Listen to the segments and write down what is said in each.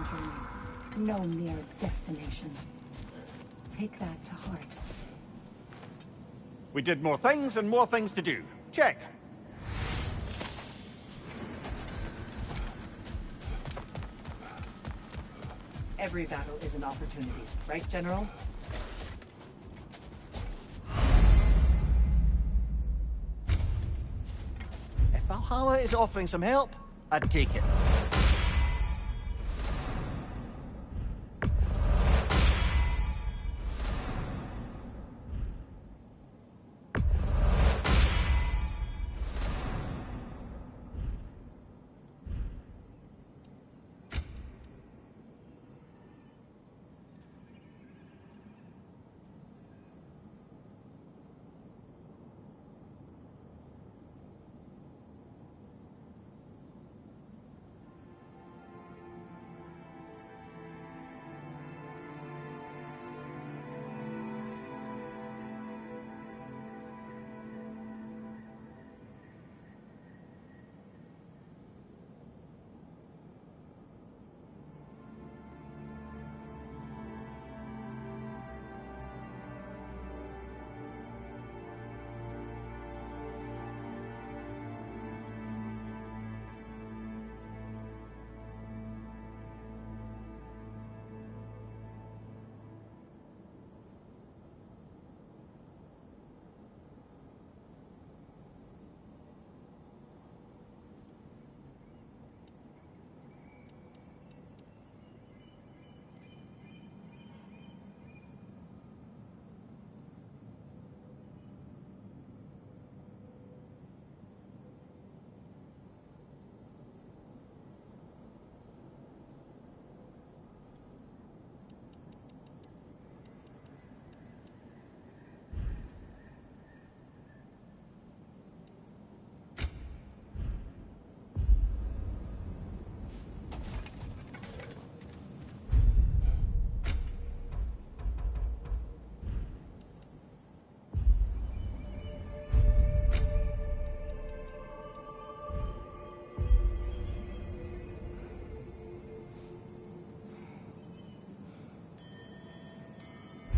journey, no mere destination. Take that to heart. We did more things and more things to do. Check. Every battle is an opportunity, right, General? If Valhalla is offering some help, I'd take it.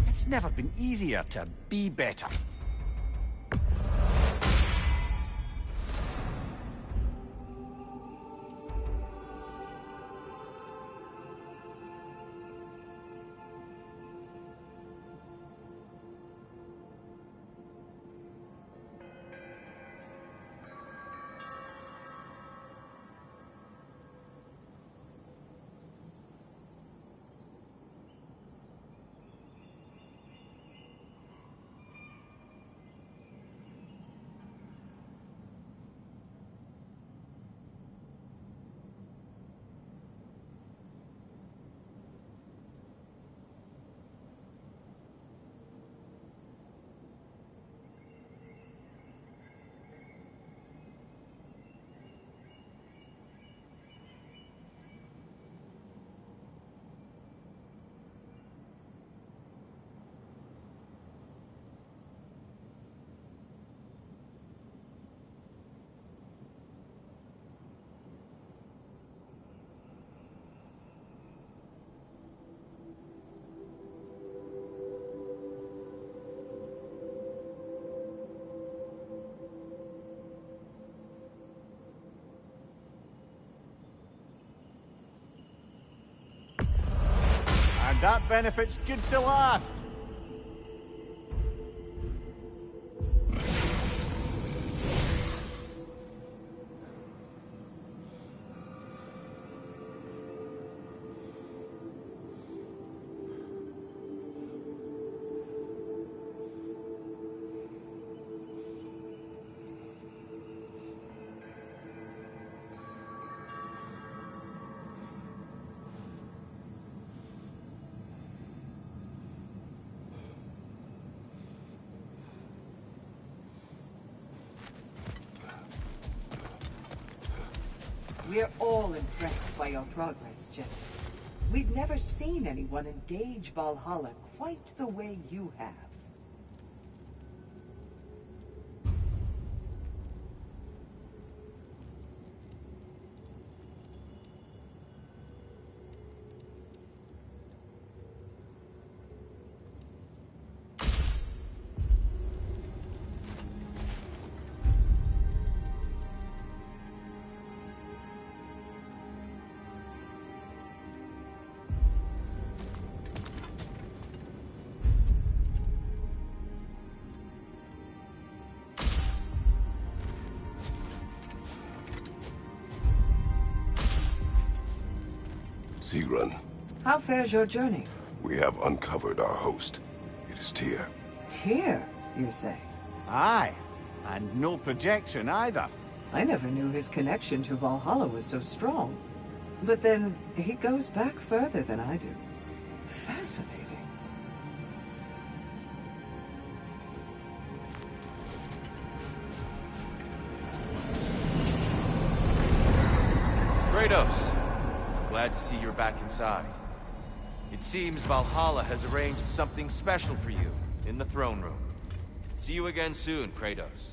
It's never been easier to be better. And that benefit's good to last. We're all impressed by your progress, General. We've never seen anyone engage Valhalla quite the way you have. Sigrun, How fares your journey? we have uncovered our host. It is Tyr. Tyr, you say? Aye. And no projection either. I never knew his connection to Valhalla was so strong. But then, he goes back further than I do. Fascinating. Kratos, glad to see you're back inside. It seems Valhalla has arranged something special for you in the throne room. See you again soon, Kratos.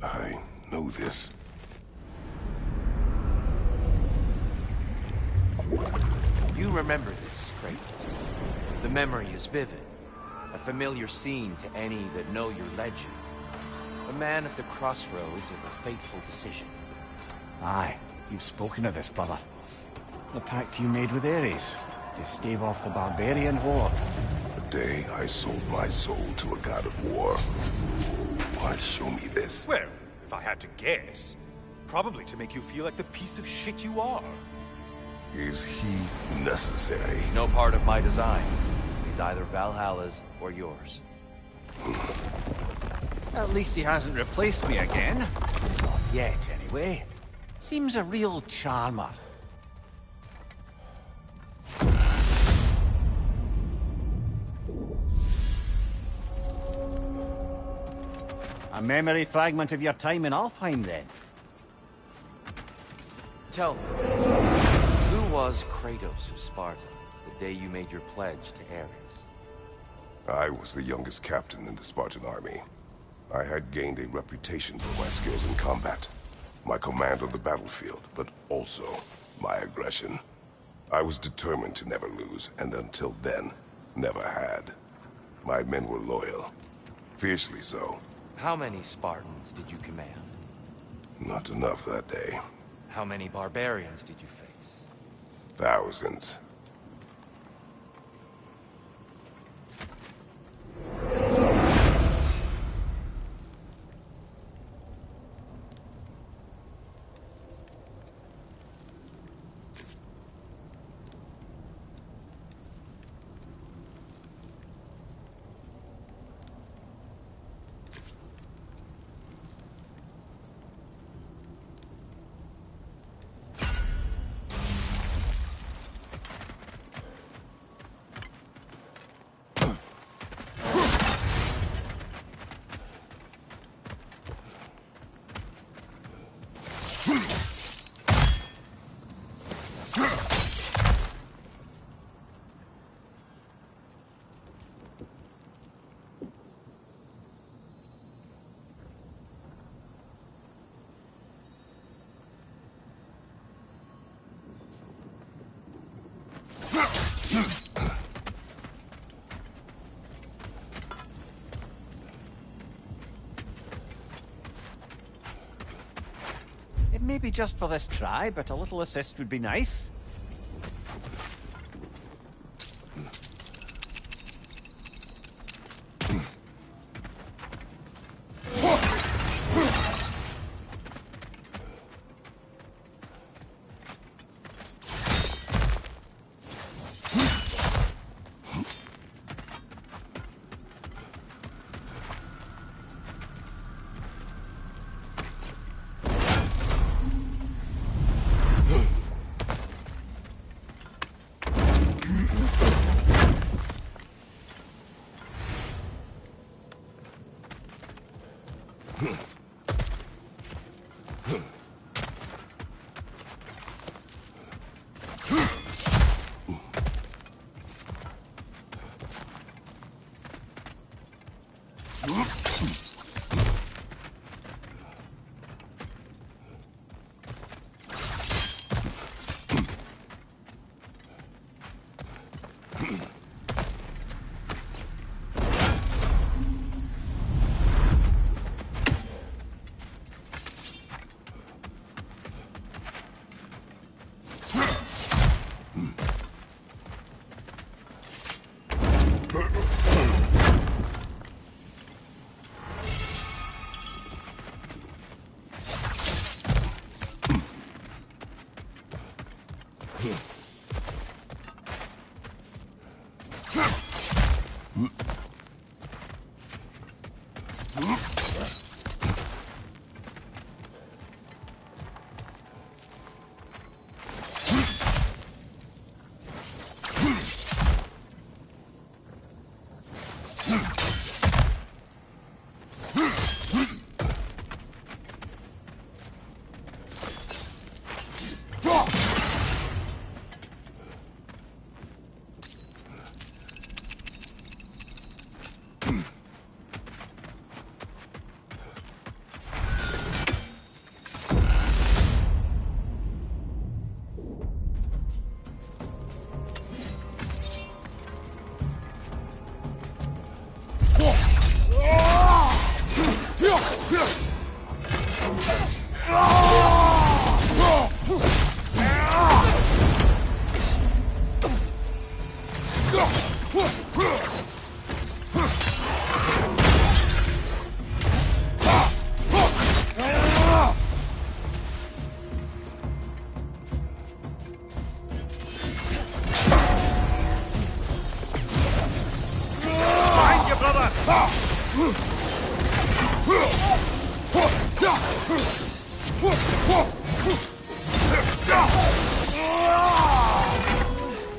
I know this. You remember this, Kratos. The memory is vivid. A familiar scene to any that know your legend. A man at the crossroads of a fateful decision. Aye, you've spoken of this, brother. The pact you made with Ares to stave off the barbarian horde. The day I sold my soul to a god of war. Why show me this? Well, if I had to guess, probably to make you feel like the piece of shit you are. Is he necessary? He's no part of my design. He's either Valhalla's or yours. At least he hasn't replaced me again. Not yet, anyway. Seems a real charmer. A memory fragment of your time in Alfheim, then? Tell me, who was Kratos of Sparta the day you made your pledge to Ares? I was the youngest captain in the Spartan army. I had gained a reputation for my skills in combat, my command on the battlefield, but also my aggression. I was determined to never lose, and until then, never had. My men were loyal, fiercely so. How many Spartans did you command? Not enough that day. How many barbarians did you face? Thousands. Maybe just for this try, but a little assist would be nice.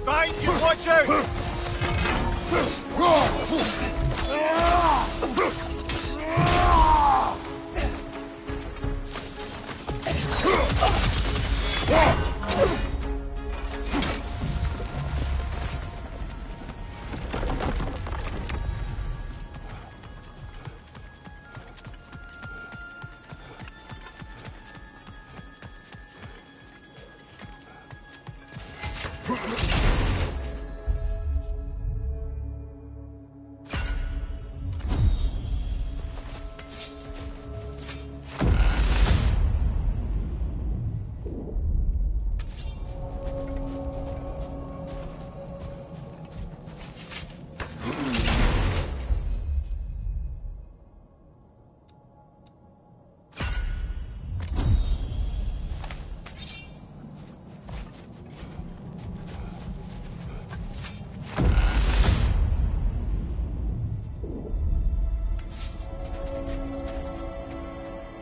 Behind you, watch out!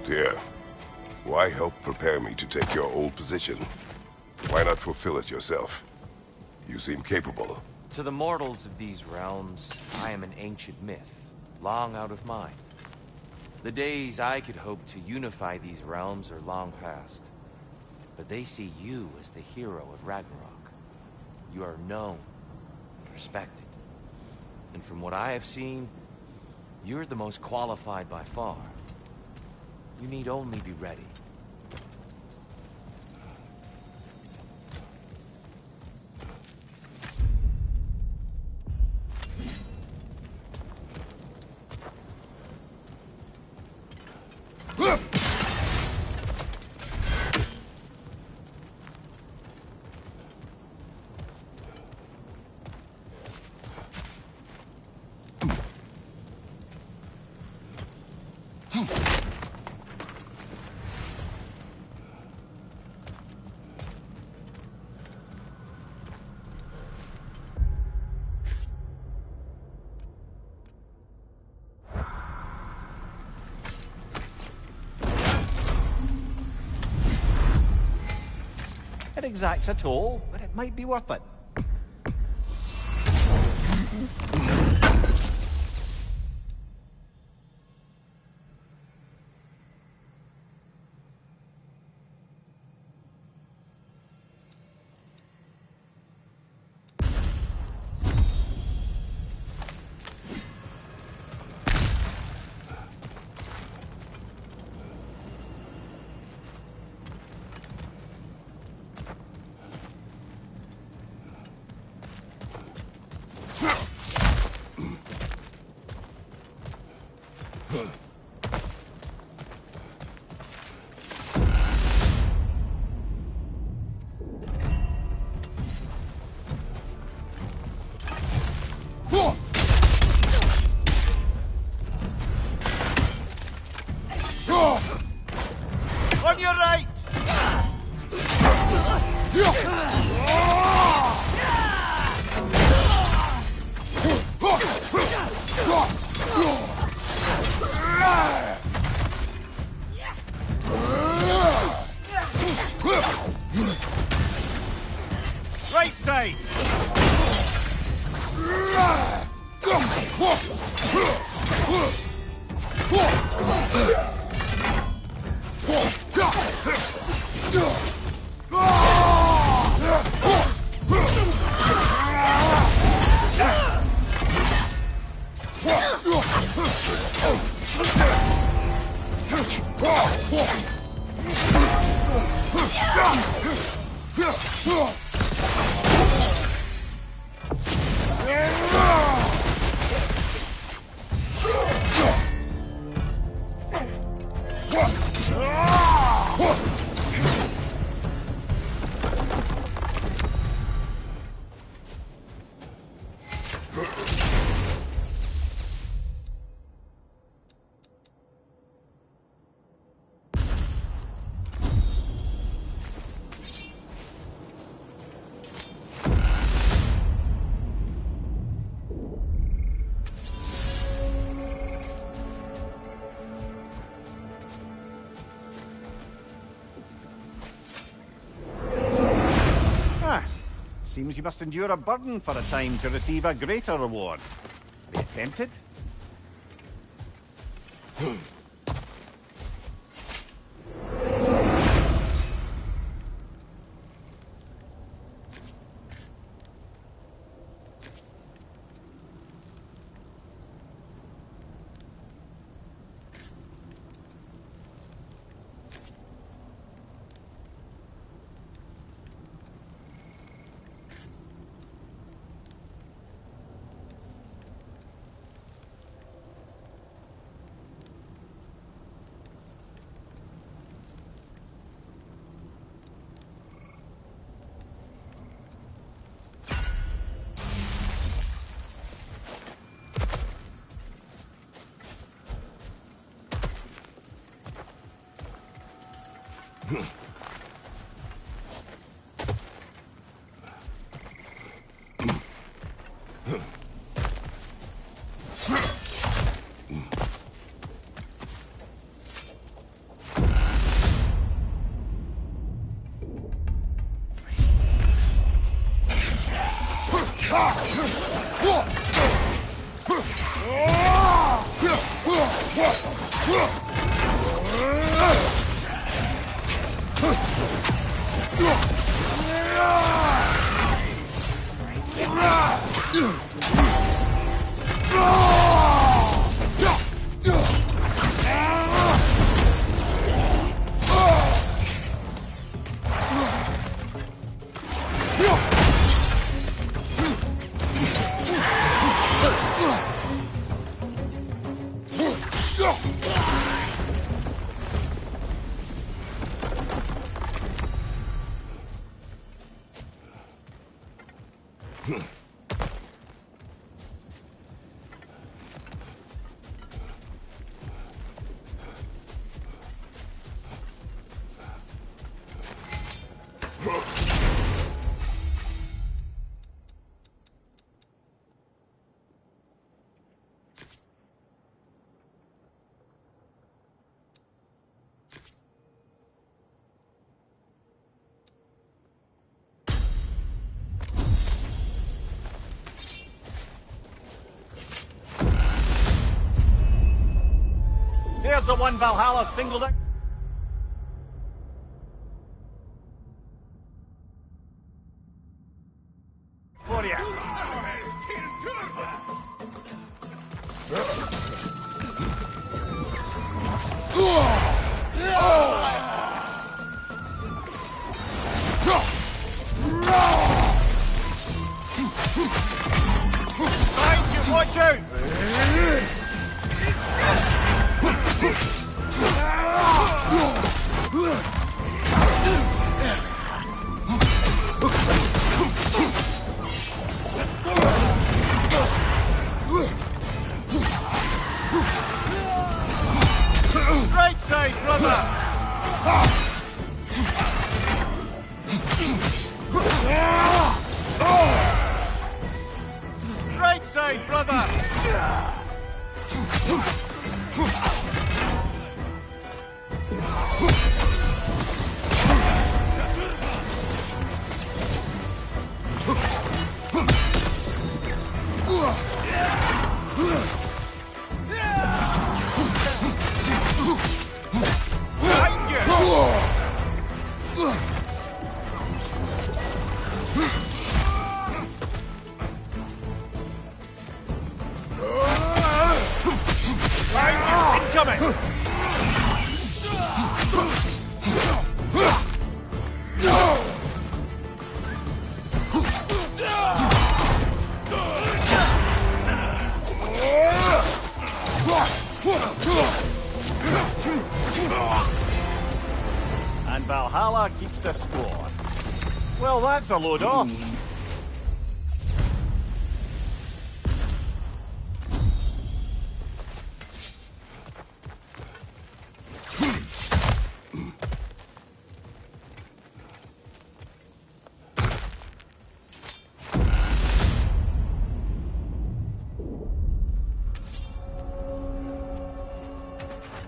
Dear, why help prepare me to take your old position? Why not fulfill it yourself? You seem capable. To the mortals of these realms, I am an ancient myth, long out of mind. The days I could hope to unify these realms are long past. But they see you as the hero of Ragnarok. You are known, respected. And from what I have seen, you're the most qualified by far. You need only be ready. It exacts a toll, but it might be worth it. On your right! Right side! Seems you must endure a burden for a time to receive a greater reward. Be you tempted? the one Valhalla singled out? For you. Behind you, watch out! Right side, brother! Right side, brother! Behind you! Behind you! Incoming! And Valhalla keeps the score. Well, that's a load off.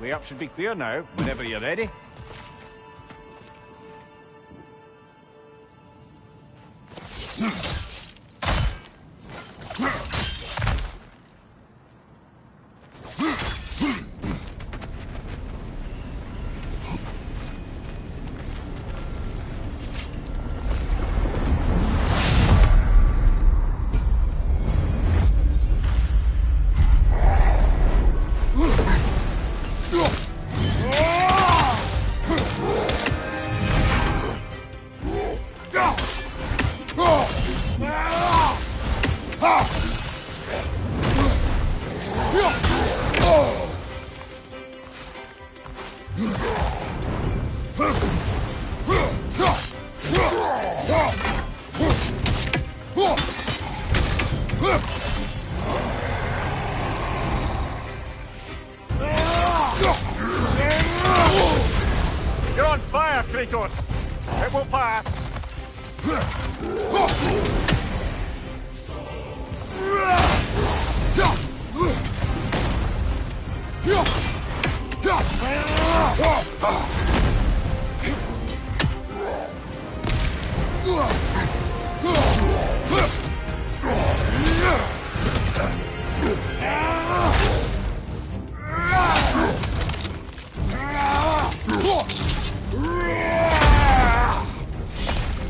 Way up should be clear now, whenever you're ready. You're on fire, Kratos! It will pass!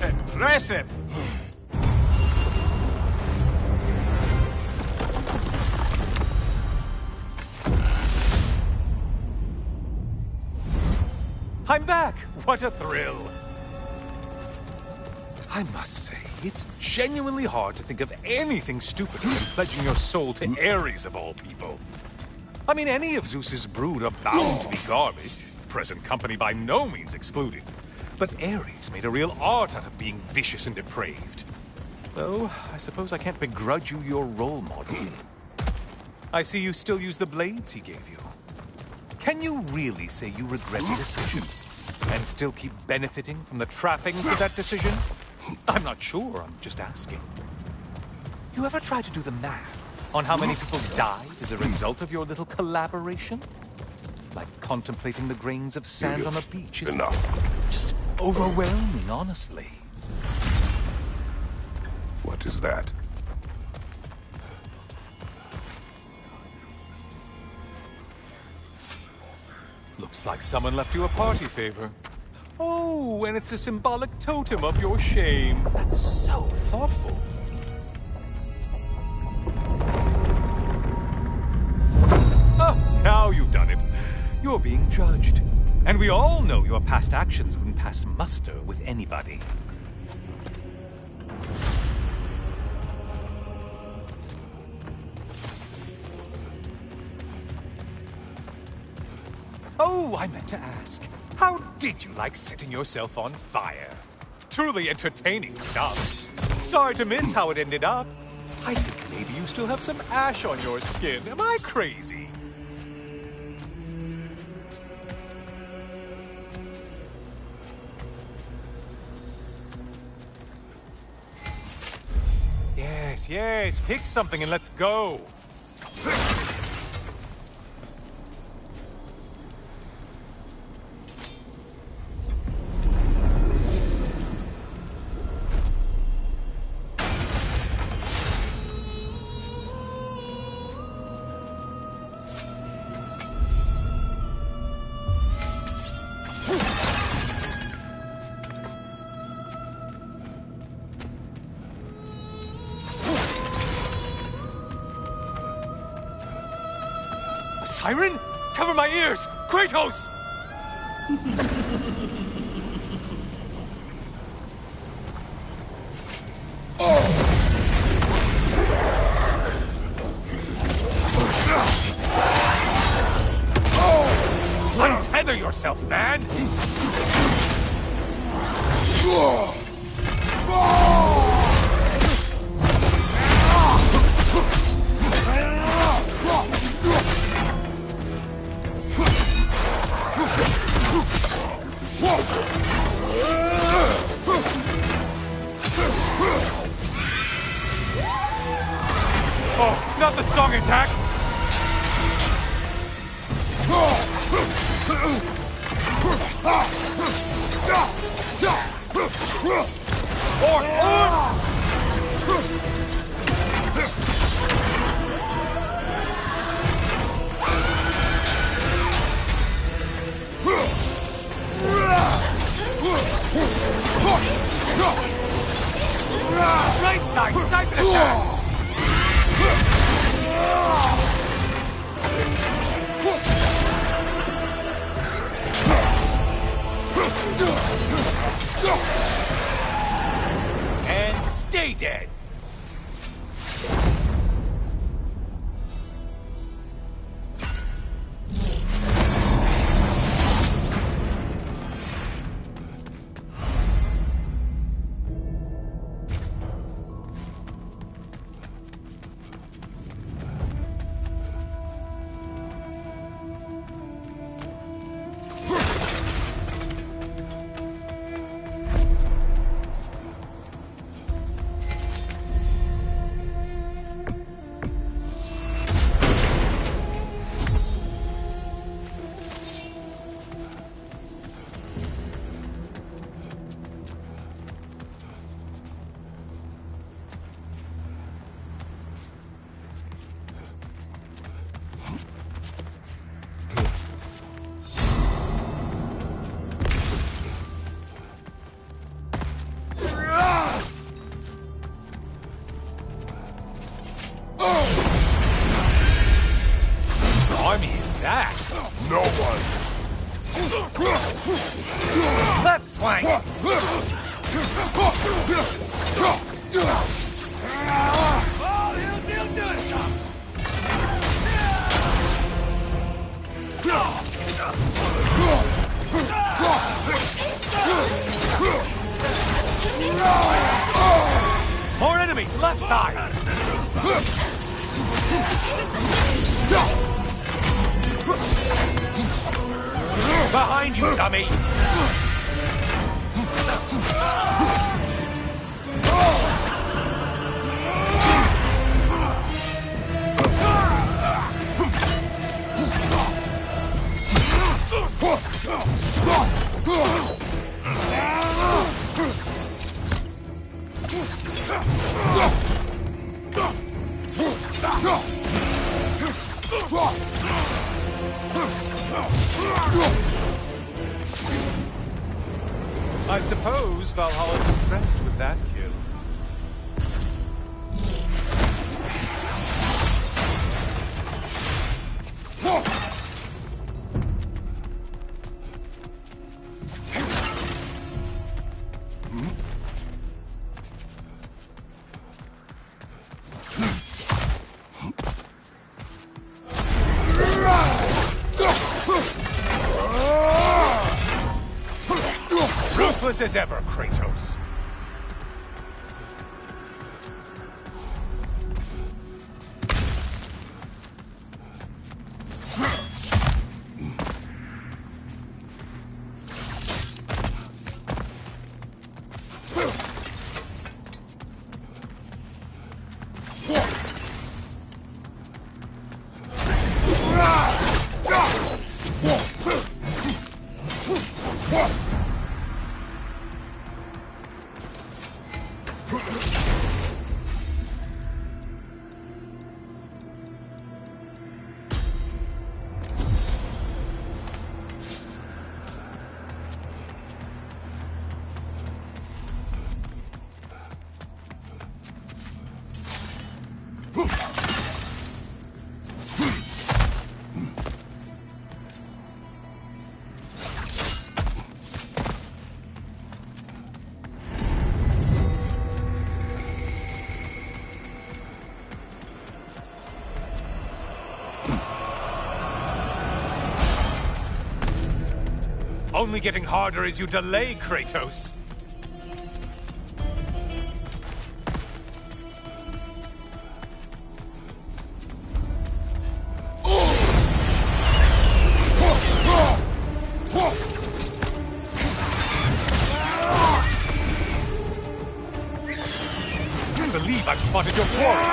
Impressive! I'm back! What a thrill! I must say, it's genuinely hard to think of anything stupider than pledging your soul to Ares of all people. I mean, any of Zeus's brood are bound to be garbage, present company by no means excluded. But Ares made a real art out of being vicious and depraved. Though, I suppose I can't begrudge you your role model. I see you still use the blades he gave you. Can you really say you regret the decision? And still keep benefiting from the trappings of that decision? I'm not sure, I'm just asking. You ever try to do the math on how many people died as a result of your little collaboration? Like contemplating the grains of sand on a beach, isn't it? Just overwhelming, honestly. What is that? Looks like someone left you a party favor. Oh, and it's a symbolic totem of your shame. That's so thoughtful. Ah, now you've done it. You're being judged. And we all know your past actions wouldn't pass muster with anybody. Oh, I meant to ask. How did you like setting yourself on fire? Truly entertaining stuff. Sorry to miss how it ended up. I think maybe you still have some ash on your skin. Am I crazy? Yes, pick something and let's go. Siren? Cover my ears! Kratos! Untether yourself, man! Oh, not the song attack! Right side, sniper attack! And stay dead! No one! Left flank! More enemies, left side! Behind you, dummy! I suppose Valhalla's impressed with that kill. Ruthless as ever, Kratos. Only getting harder as you delay, Kratos. I believe I've spotted your quarry.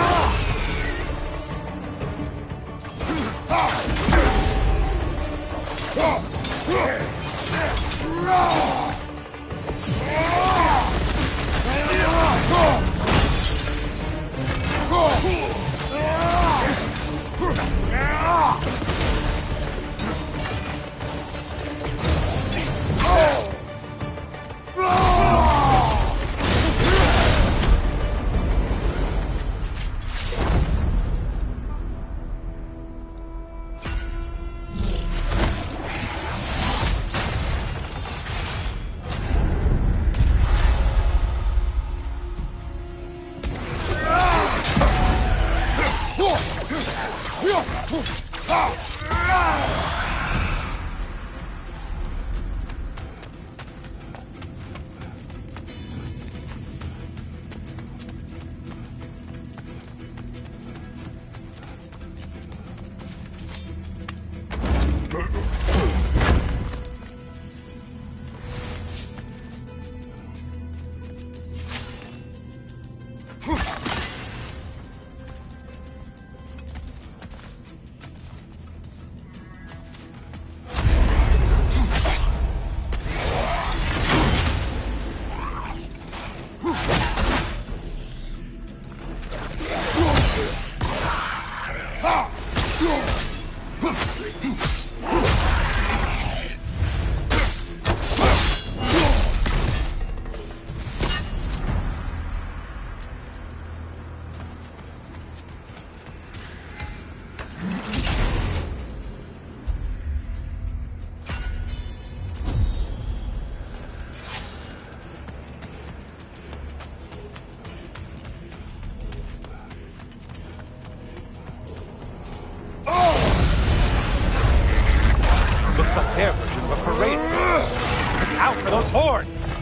Their version of a parade. It's out for those horns!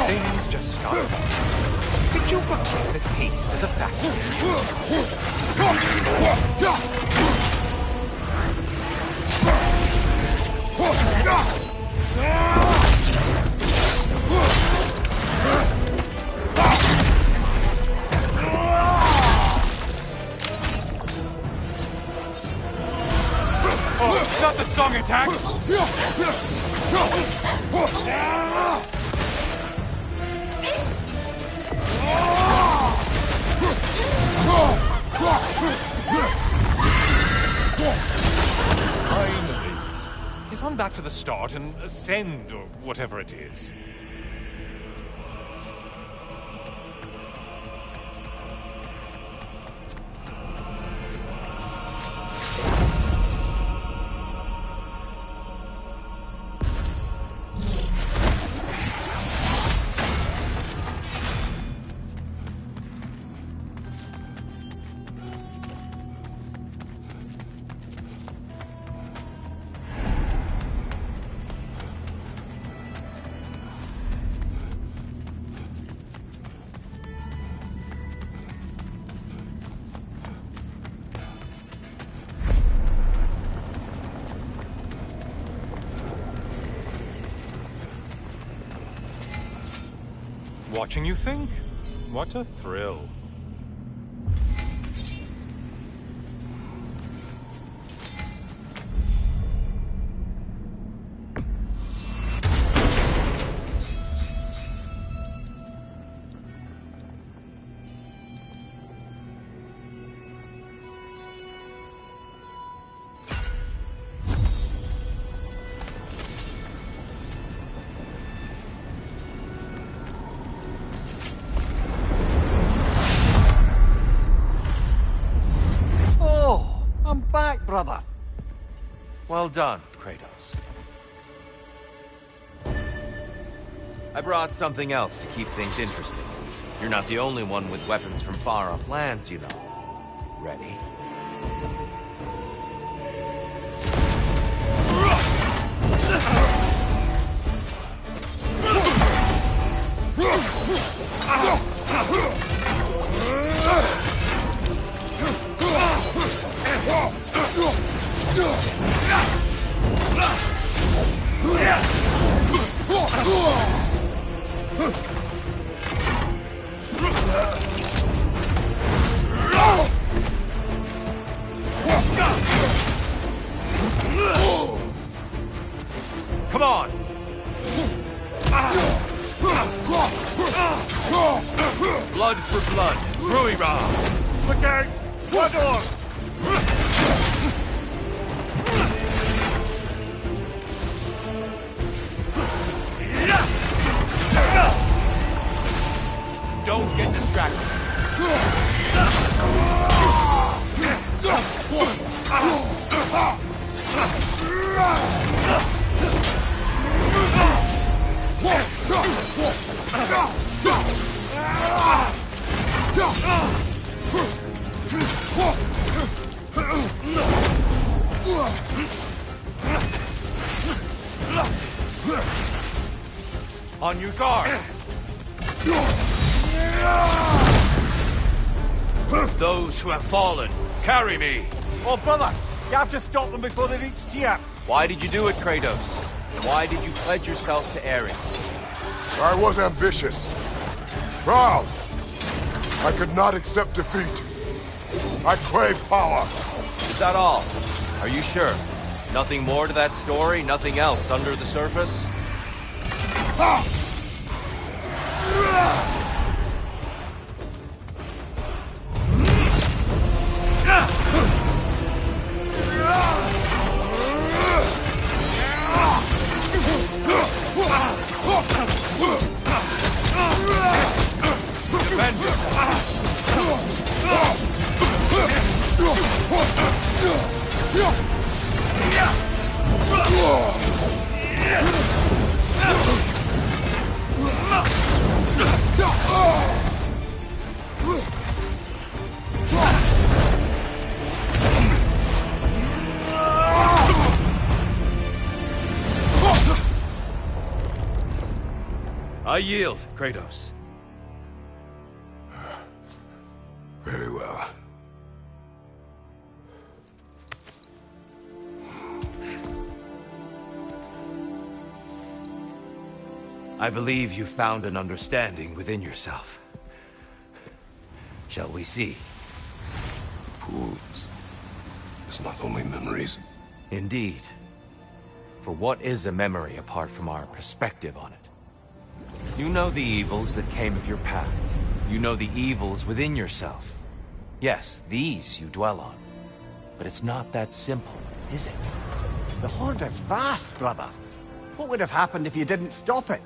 Things just start. Did you forget that haste is a factor? back to the start and ascend, or whatever it is. Watching you think? What a thrill. Brother. Well done, Kratos. I brought something else to keep things interesting. You're not the only one with weapons from far-off lands, you know. Ready? Come on! Blood for blood. Ruira! Look out! Blood on! Don't get distracted. On your guard. Those who have fallen, carry me! Oh, brother! You have to stop them before they reach here! Why did you do it, Kratos? Why did you pledge yourself to Ares? I was ambitious. Proud. I could not accept defeat. I crave power. Is that all? Are you sure? Nothing more to that story? Nothing else under the surface? Defend I yield, Kratos. Very well. I believe you found an understanding within yourself. Shall we see? Fools. It's not only memories. Indeed. For what is a memory apart from our perspective on it? You know the evils that came of your path. You know the evils within yourself. Yes, these you dwell on. But it's not that simple, is it? The Horde is vast, brother. What would have happened if you didn't stop it?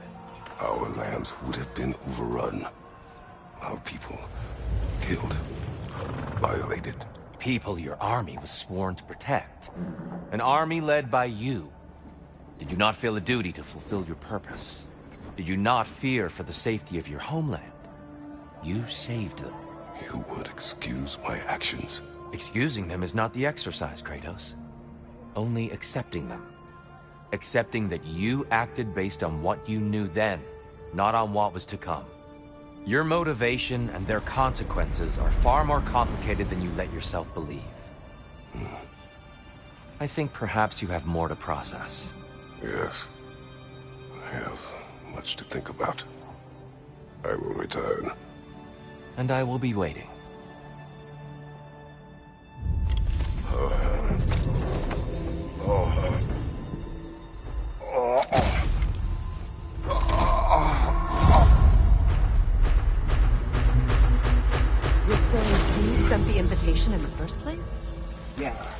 Our lands would have been overrun. Our people killed, violated. People your army was sworn to protect. An army led by you. Did you not feel a duty to fulfill your purpose? Did you not fear for the safety of your homeland? You saved them. You would excuse my actions? Excusing them is not the exercise, Kratos. Only accepting them. Accepting that you acted based on what you knew then, not on what was to come. Your motivation and their consequences are far more complicated than you let yourself believe. I think perhaps you have more to process. Yes. I have much to think about. I will return. And I will be waiting. You sent the invitation in the first place? Yes.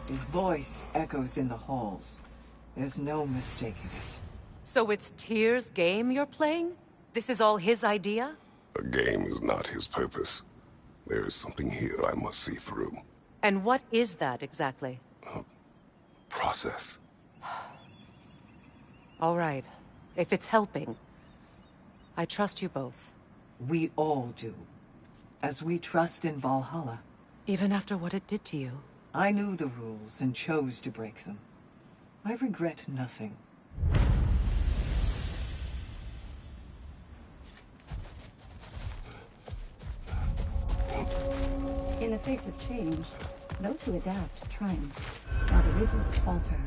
His voice echoes in the halls. There's no mistaking it. So it's Tyr's game you're playing? This is all his idea? A game is not his purpose. There is something here I must see through. And what is that exactly? Process. All right. If it's helping, I trust you both. We all do. As we trust in Valhalla. Even after what it did to you. I knew the rules and chose to break them. I regret nothing. In the face of change, those who adapt triumph, while the rigid falter.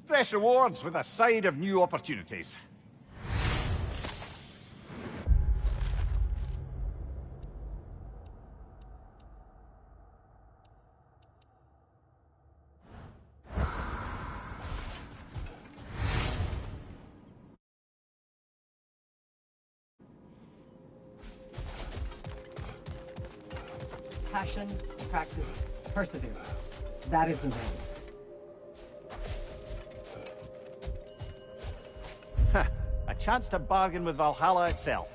Fresh rewards with a side of new opportunities. Passion, practice, perseverance. That is the way. A chance to bargain with Valhalla itself.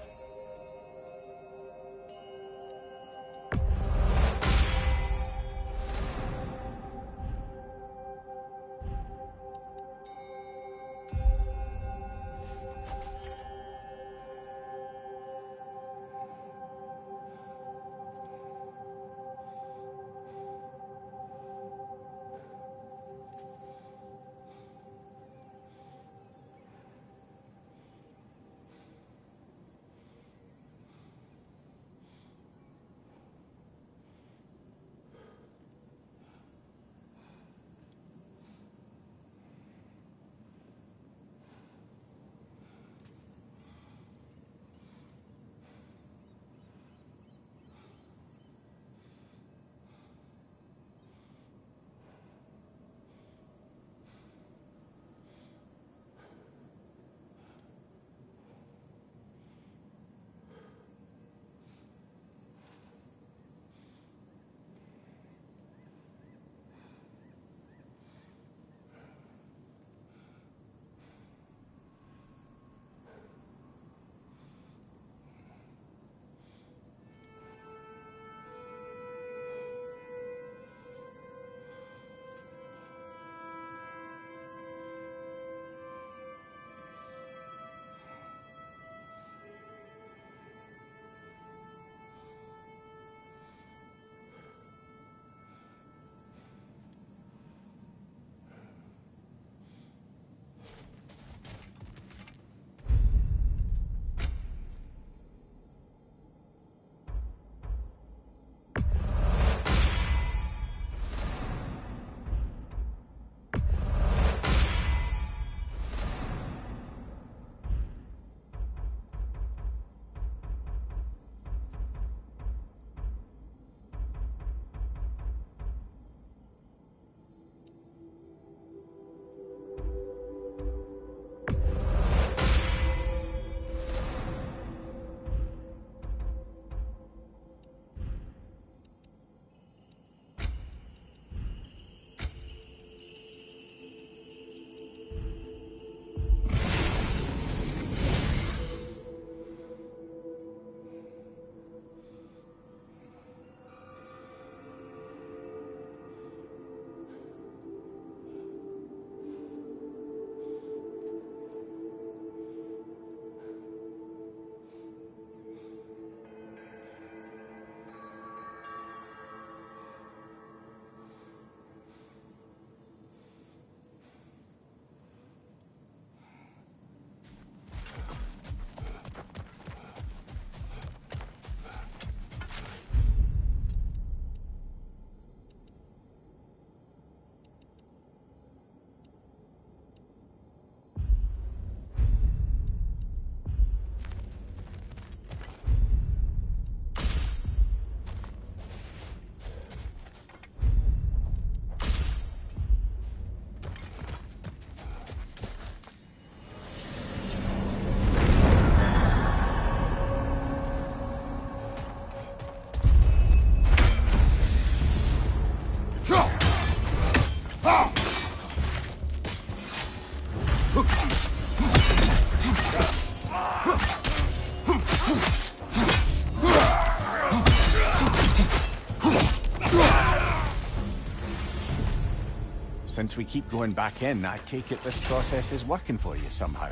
Since we keep going back in, I take it this process is working for you somehow.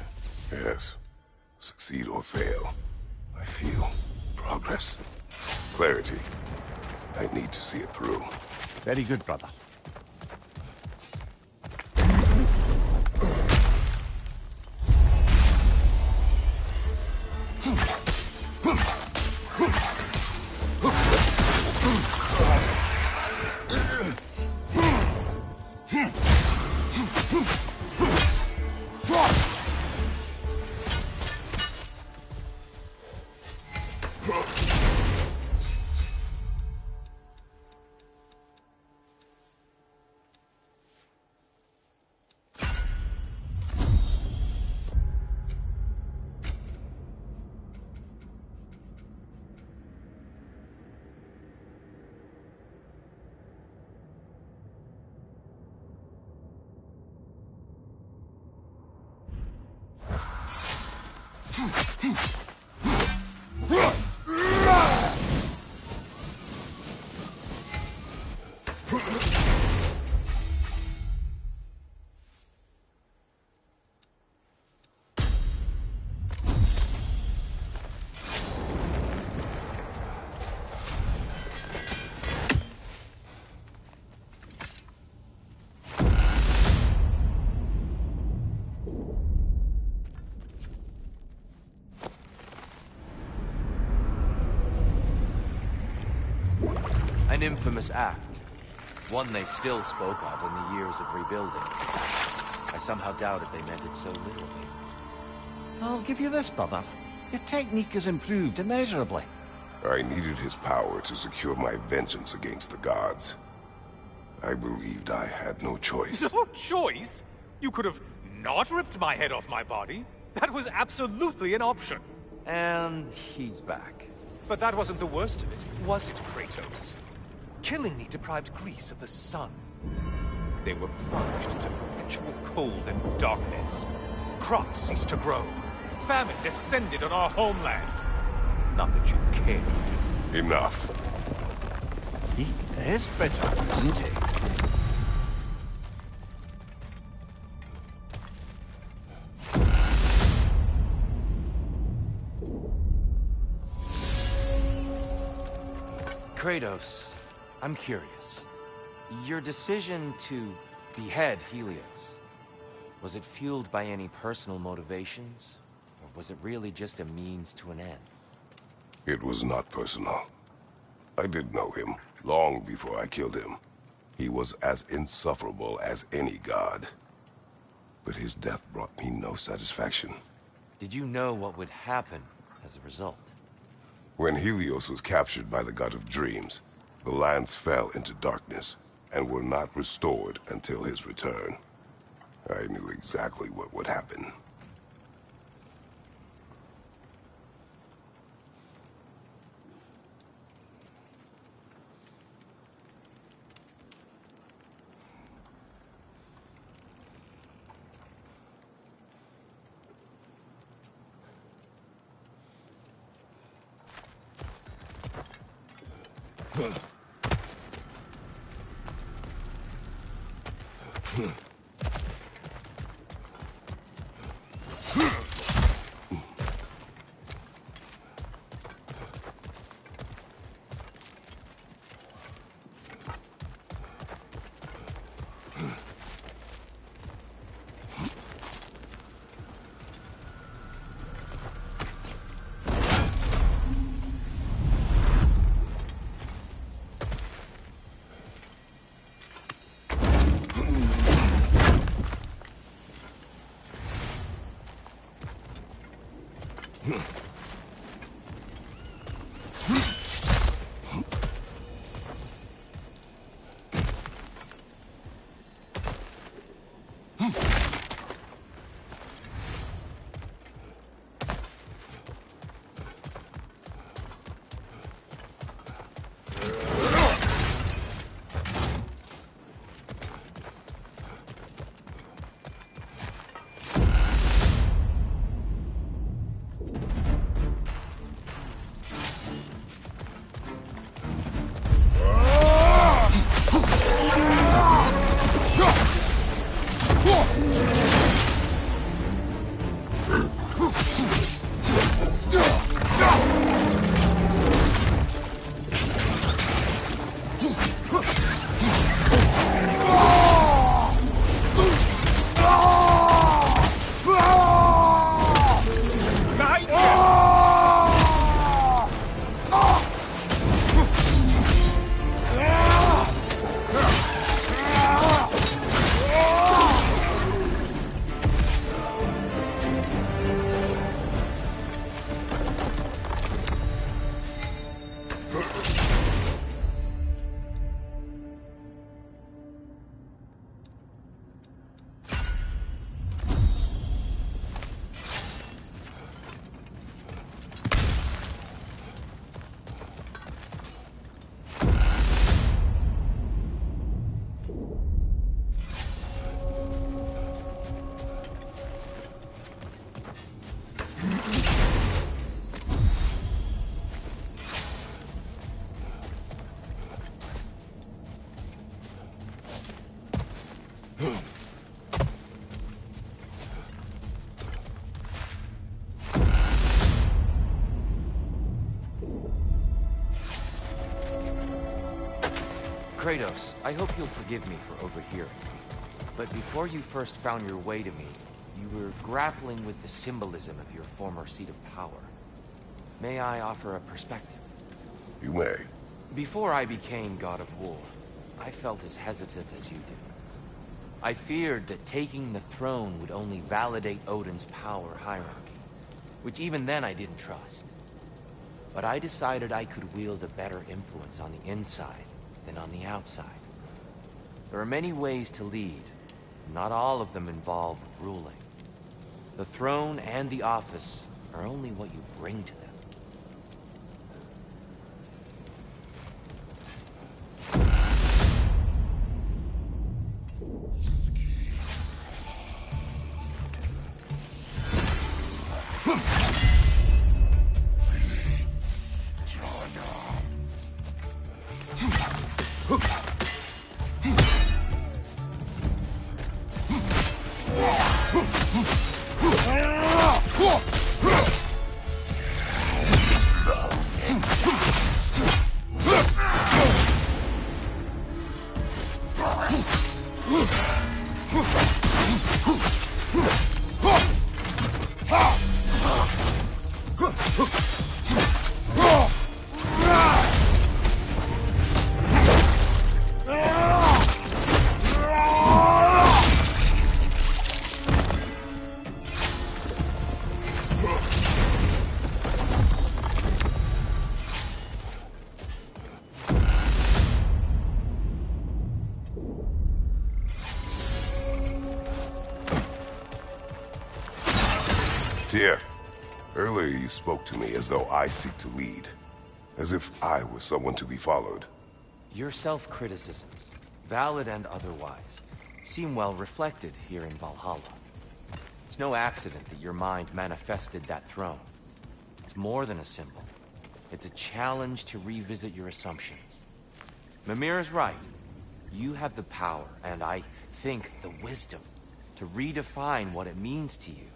Yes. Succeed or fail, I feel progress. Clarity. I need to see it through. Very good, brother. An infamous act. One they still spoke of in the years of rebuilding. I somehow doubted they meant it so literally. I'll give you this, brother. Your technique has improved immeasurably. I needed his power to secure my vengeance against the gods. I believed I had no choice. No choice? You could have not ripped my head off my body. That was absolutely an option. And he's back. But that wasn't the worst of it, was it, Kratos? Killing me deprived Greece of the sun. They were plunged into perpetual cold and darkness. Crops ceased to grow. Famine descended on our homeland. Not that you cared. Enough. He is bitter, isn't he? Kratos, I'm curious. Your decision to behead Helios, was it fueled by any personal motivations? Or was it really just a means to an end? It was not personal. I did know him, long before I killed him. He was as insufferable as any god. But his death brought me no satisfaction. Did you know what would happen as a result? When Helios was captured by the god of dreams, the lands fell into darkness and were not restored until his return. I knew exactly what would happen. Kratos, I hope you'll forgive me for overhearing. But before you first found your way to me, you were grappling with the symbolism of your former seat of power. May I offer a perspective? You may. Before I became God of War, I felt as hesitant as you did. I feared that taking the throne would only validate Odin's power hierarchy, which even then I didn't trust. But I decided I could wield a better influence on the inside than on the outside. There are many ways to lead. Not all of them involve ruling. The throne and the office are only what you bring to them. Tyr, earlier you spoke to me as though I seek to lead. As if I were someone to be followed. Your self-criticisms, valid and otherwise, seem well reflected here in Valhalla. It's no accident that your mind manifested that throne. It's more than a symbol. It's a challenge to revisit your assumptions. Mimir is right. You have the power, and I think the wisdom, to redefine what it means to you.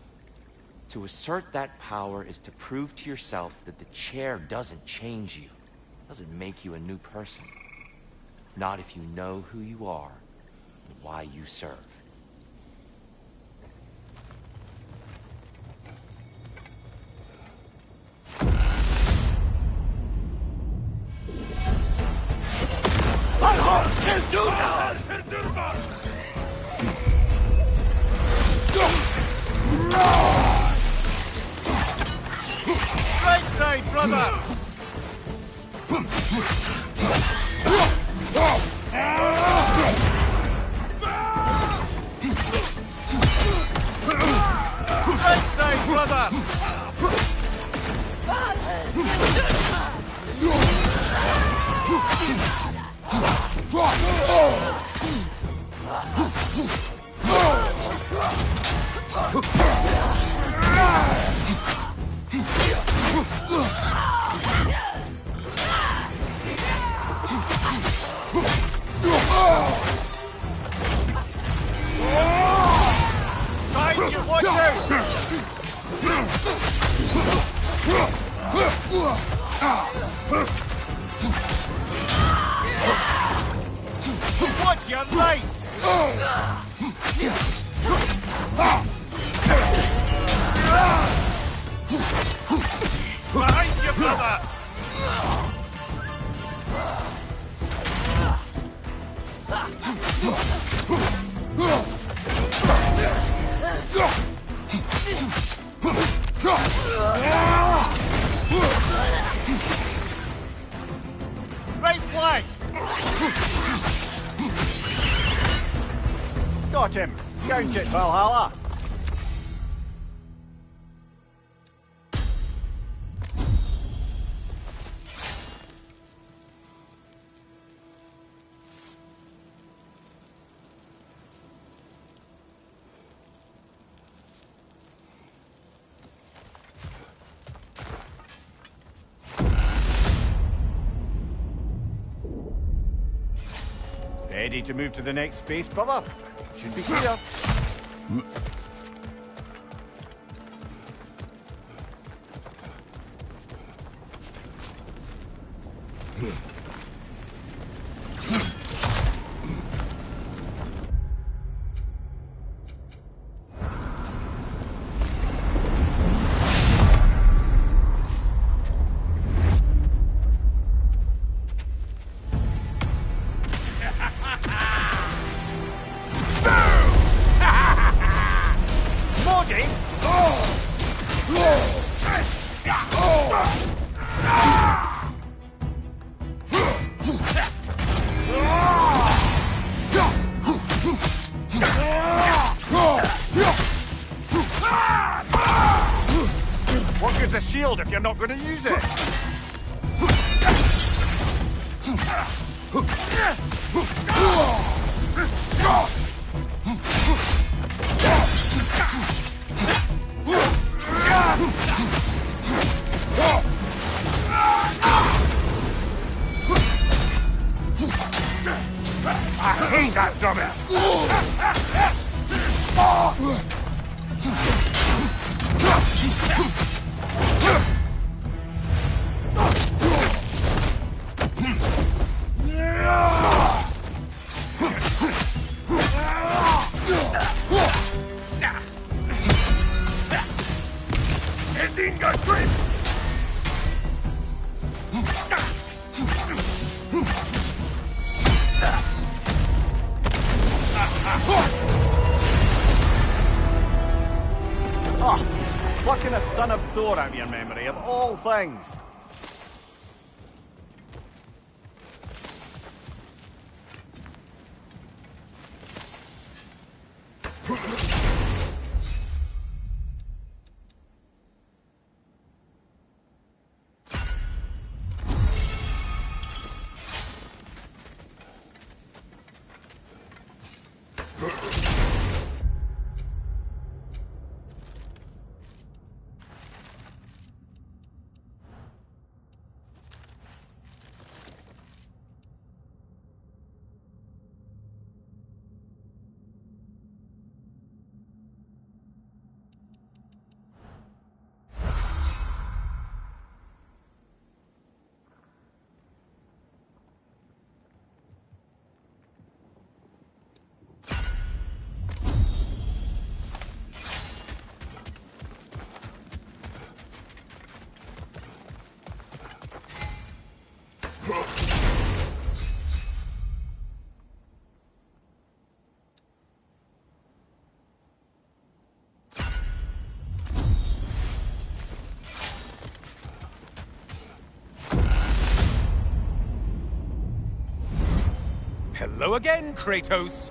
To assert that power is to prove to yourself that the chair doesn't change you, doesn't make you a new person. Not if you know who you are and why you serve. Right side, brother! Right side, brother! Side, you watch out! Watch your light! Behind you, brother! Right flank! Got him! Count it, Valhalla! Ready to move to the next space, brother? Should be clear. What good's a shield if you're not going to use it? I hate that dumbass! Ending the trip! Oh, plucking a son of Thor out of your memory, of all things. Hello again, Kratos.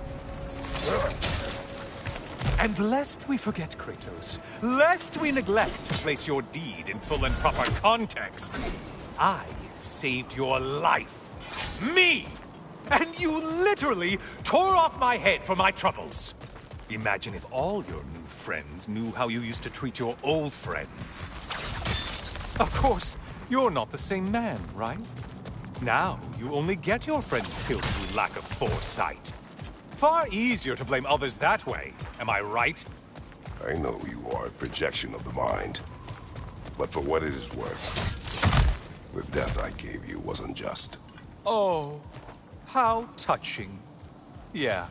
And lest we forget, Kratos, lest we neglect to place your deed in full and proper context, I saved your life. Me! And you literally tore off my head for my troubles. Imagine if all your new friends knew how you used to treat your old friends. Of course, you're not the same man, right? Now, you only get your friends killed through lack of foresight. Far easier to blame others that way, am I right? I know you are a projection of the mind. But for what it is worth, the death I gave you was unjust. Oh, how touching. Yeah,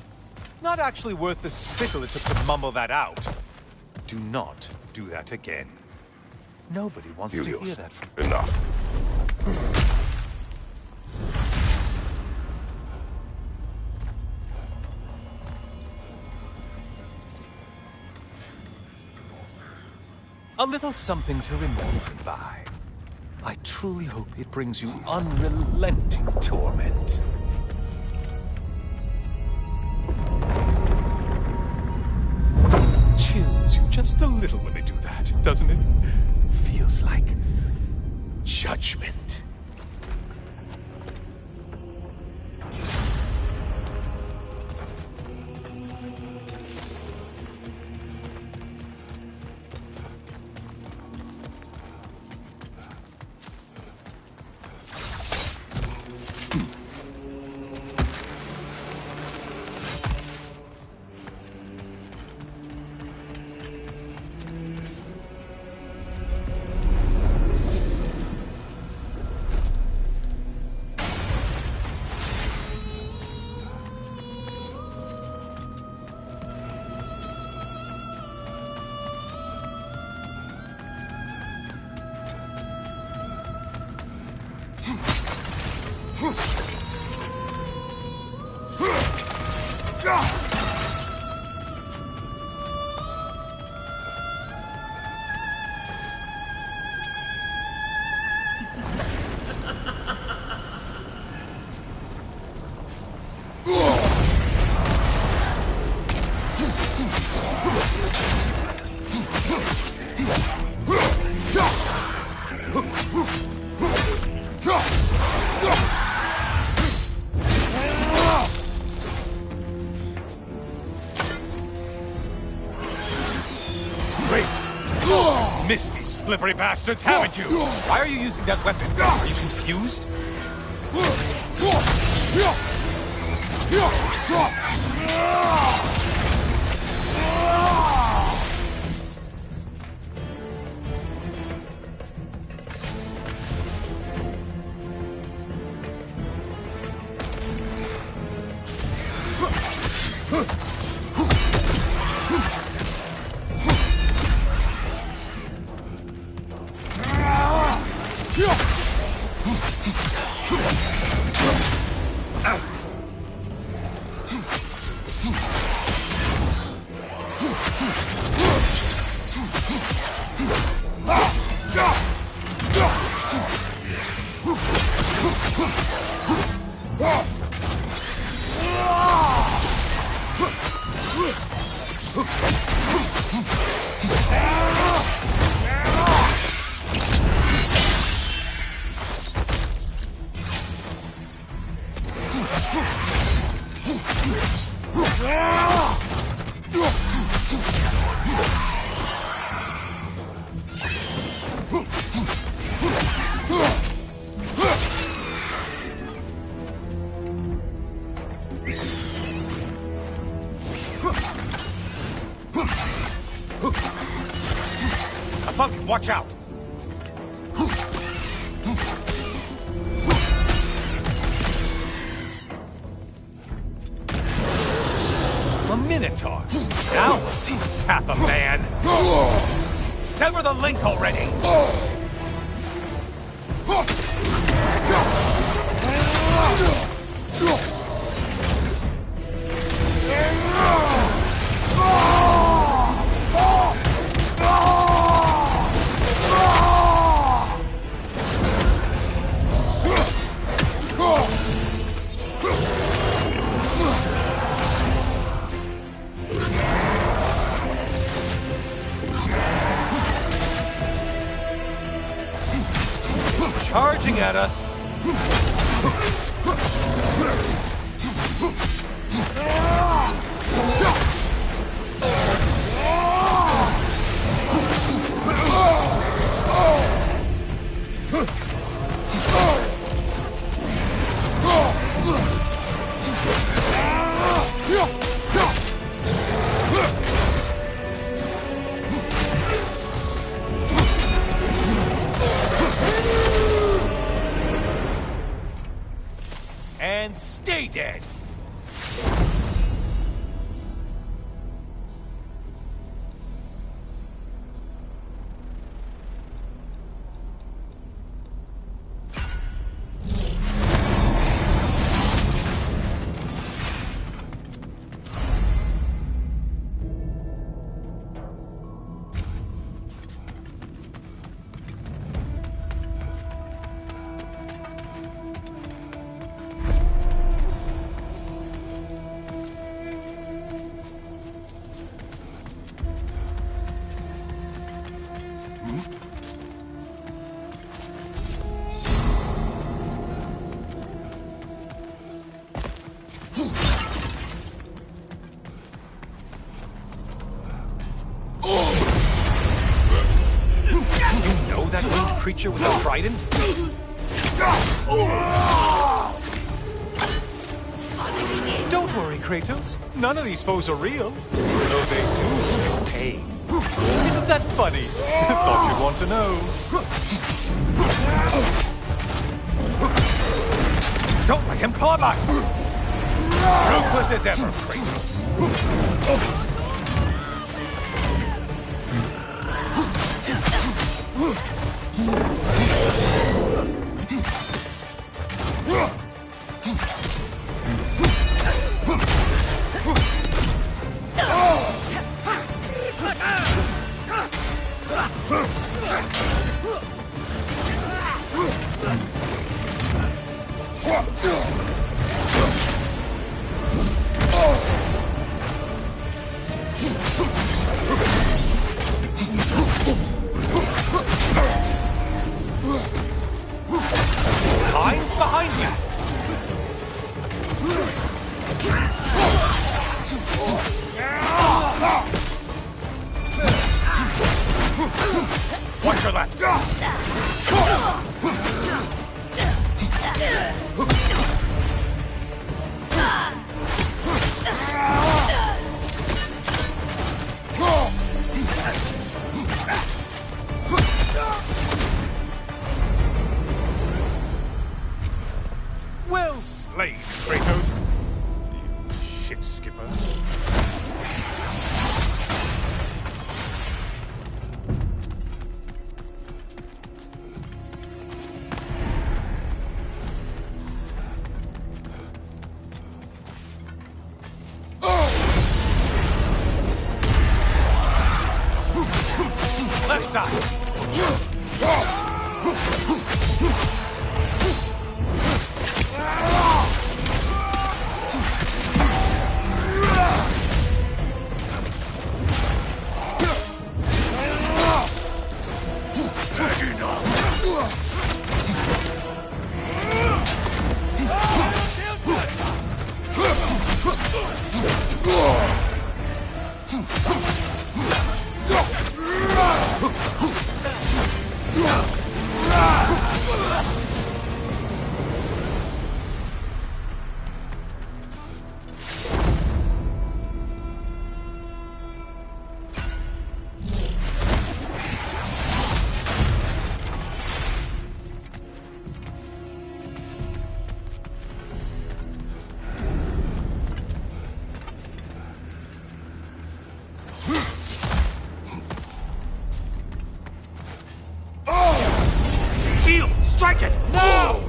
not actually worth the spittle it took to mumble that out. Do not do that again. Nobody wants to hear that from you. Enough. A little something to remember by. I truly hope it brings you unrelenting torment. Chills you just a little when they do that, doesn't it? Feels like judgment. Missed these slippery bastards, haven't you? Why are you using that weapon? Are you confused? Watch out! A Minotaur. Now we'll see what's half a man. Sever the link already! Charging at us. And stay dead! Creature with a trident? Don't worry, Kratos. None of these foes are real. Though they do feel pain. Isn't that funny? Thought you'd want to know. Don't let him club us! Ruthless as ever, Kratos. Watch your left! Well slayed, Kratos! You shit skipper. Left side! Shield! Strike it! No!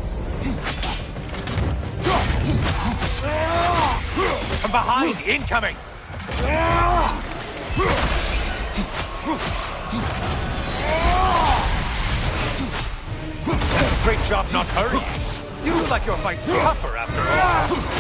From behind! Incoming! Great job not hurrying. You look like your fight's tougher after all.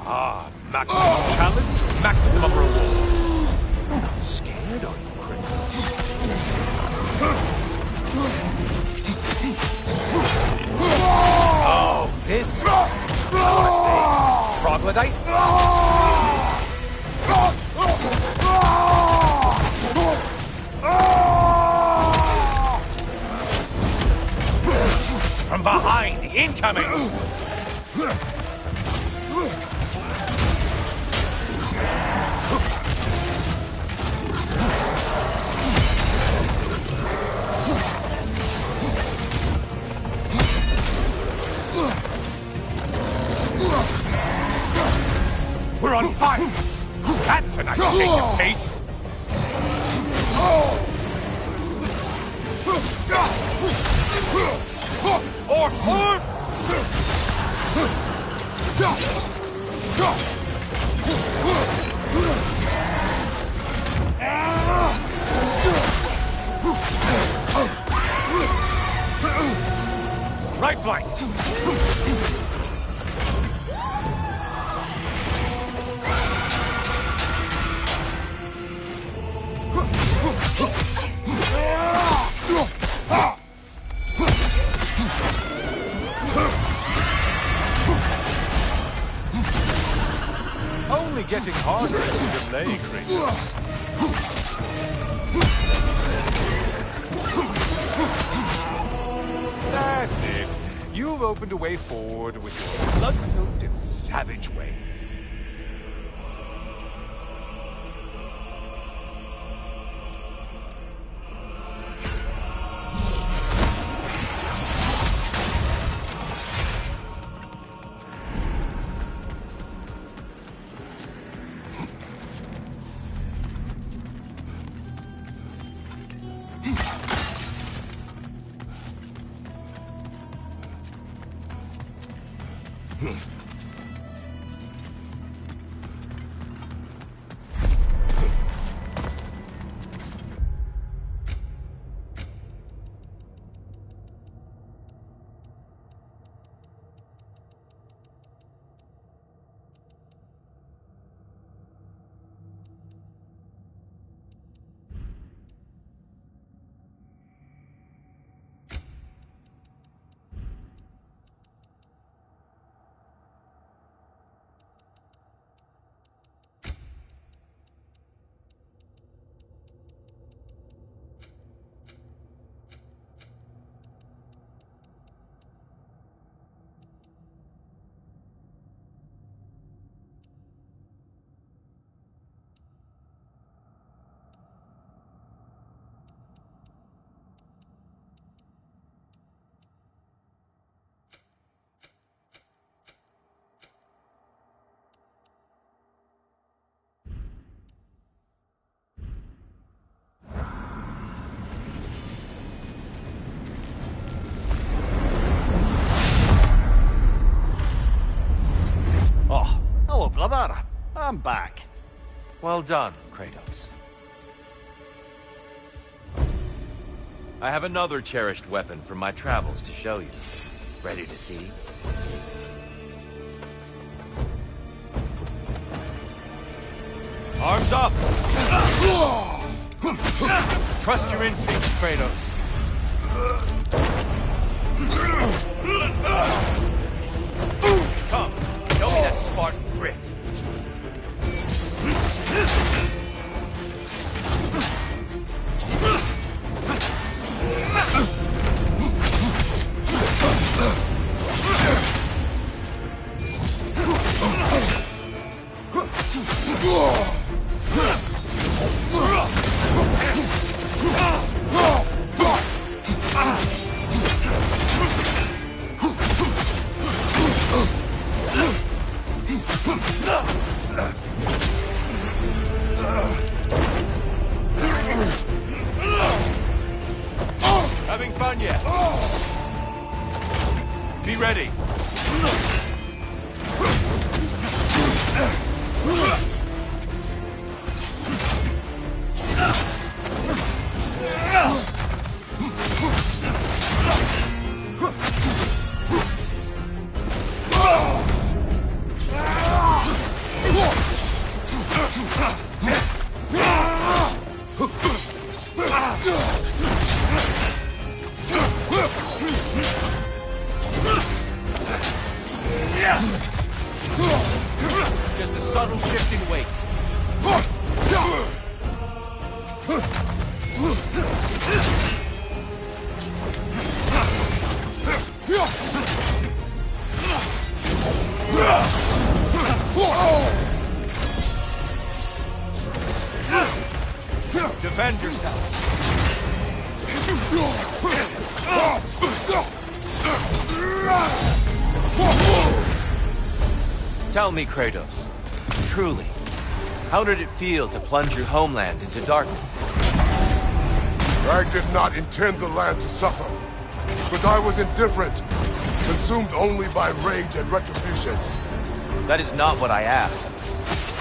Ah, maximum challenge, maximum reward. You're not scared, are you, Kratos? Oh, this one. I want to say, troglodyte? From behind, incoming! We're on fire! That's a nice change of pace! Or! Right flank! only getting harder as you delay, Kratos. That's it. You've opened a way forward with your blood-soaked and savage ways. Brother, I'm back. Well done, Kratos. I have another cherished weapon from my travels to show you. Ready to see? Arms up! Trust your instincts, Kratos. Come, show me that Spartan grit. Having fun yet? Be ready. Just a subtle shift in weight. Defend yourself. Tell me, Kratos, truly, how did it feel to plunge your homeland into darkness? I did not intend the land to suffer, but I was indifferent, consumed only by rage and retribution. That is not what I asked.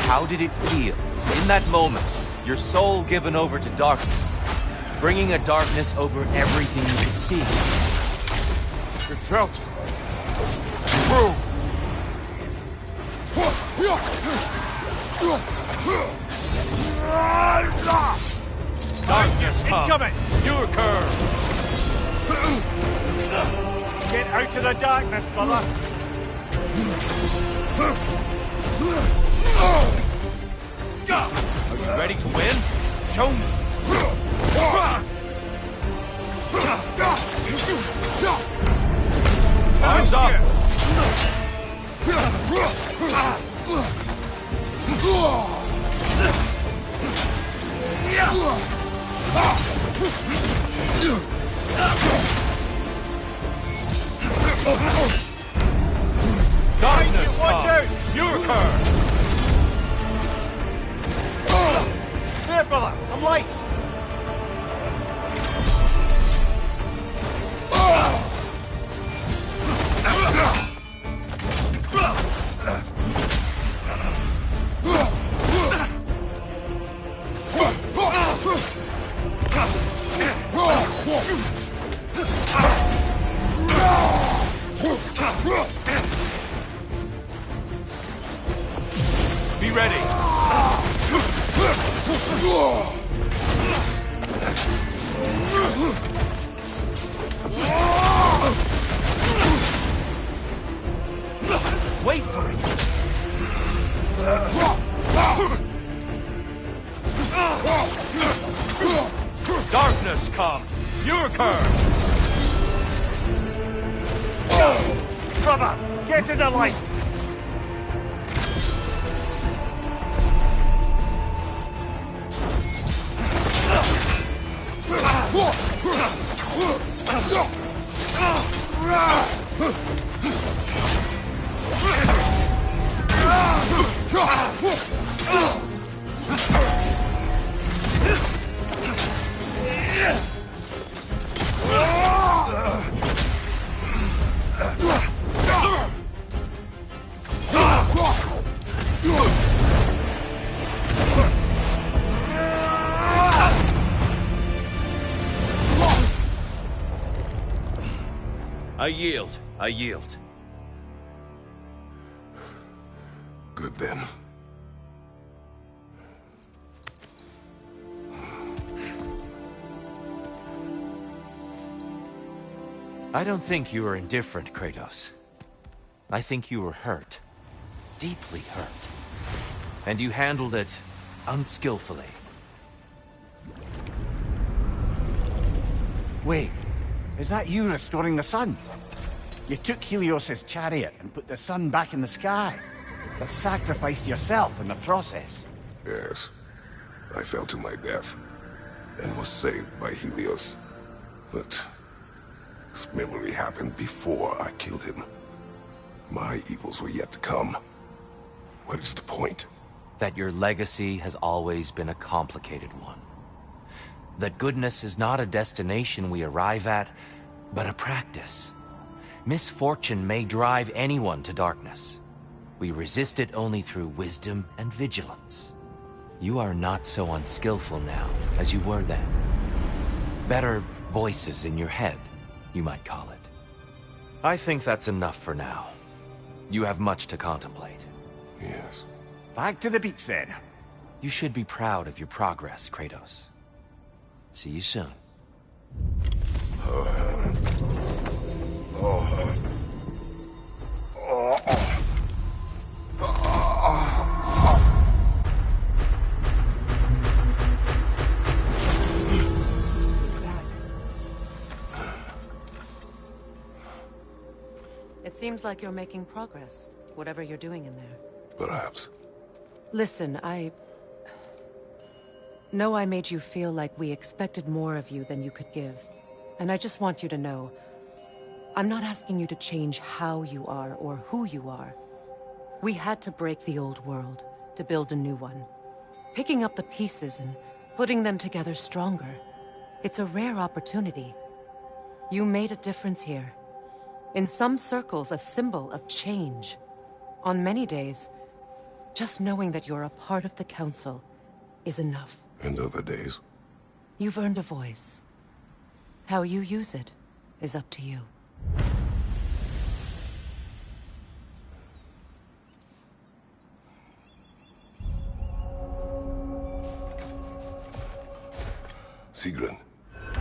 How did it feel, in that moment, your soul given over to darkness, bringing a darkness over everything you could see? It felt true. Darkness incoming! Your curve! Get out of the darkness, brother! Show me! Time's up! Darkness, watch out! Your curse! There, brother! Some light! Be ready! Wait for it! Darkness come! Your curse! Brother, get in the light! I yield. I yield. Good then. I don't think you were indifferent, Kratos. I think you were hurt. Deeply hurt. And you handled it unskillfully. Wait, is that you restoring the sun? You took Helios's chariot and put the sun back in the sky, but sacrificed yourself in the process. Yes. I fell to my death, and was saved by Helios. But this memory happened before I killed him. My evils were yet to come. What is the point? That your legacy has always been a complicated one. That goodness is not a destination we arrive at, but a practice. Misfortune may drive anyone to darkness. We resist it only through wisdom and vigilance. You are not so unskillful now as you were then. Better voices in your head, you might call it. I think that's enough for now. You have much to contemplate. Yes. Back to the beach then. You should be proud of your progress, Kratos. See you soon. It seems like you're making progress, whatever you're doing in there. Perhaps. Listen, I know I made you feel like we expected more of you than you could give. And I just want you to know, I'm not asking you to change how you are or who you are. We had to break the old world to build a new one. Picking up the pieces and putting them together stronger. It's a rare opportunity. You made a difference here. In some circles, a symbol of change. On many days, just knowing that you're a part of the Council is enough. And other days? You've earned a voice. How you use it is up to you. Sigrun,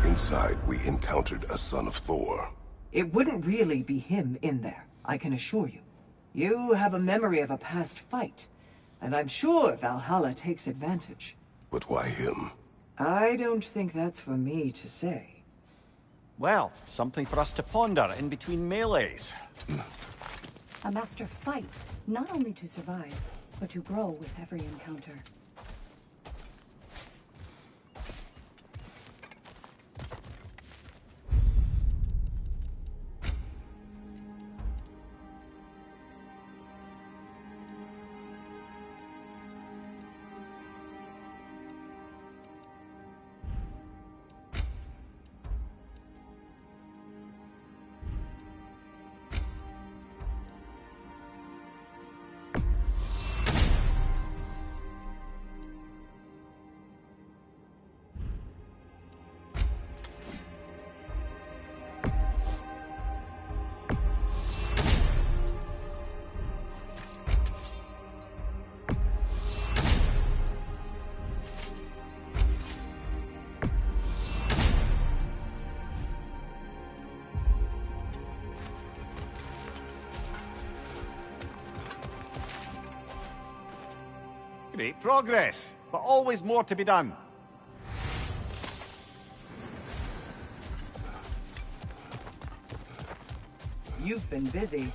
inside we encountered a son of Thor. It wouldn't really be him in there, I can assure you. You have a memory of a past fight, and I'm sure Valhalla takes advantage. But why him? I don't think that's for me to say. Well, something for us to ponder in between melees. A master fights, not only to survive, but to grow with every encounter. Great progress, but always more to be done. You've been busy.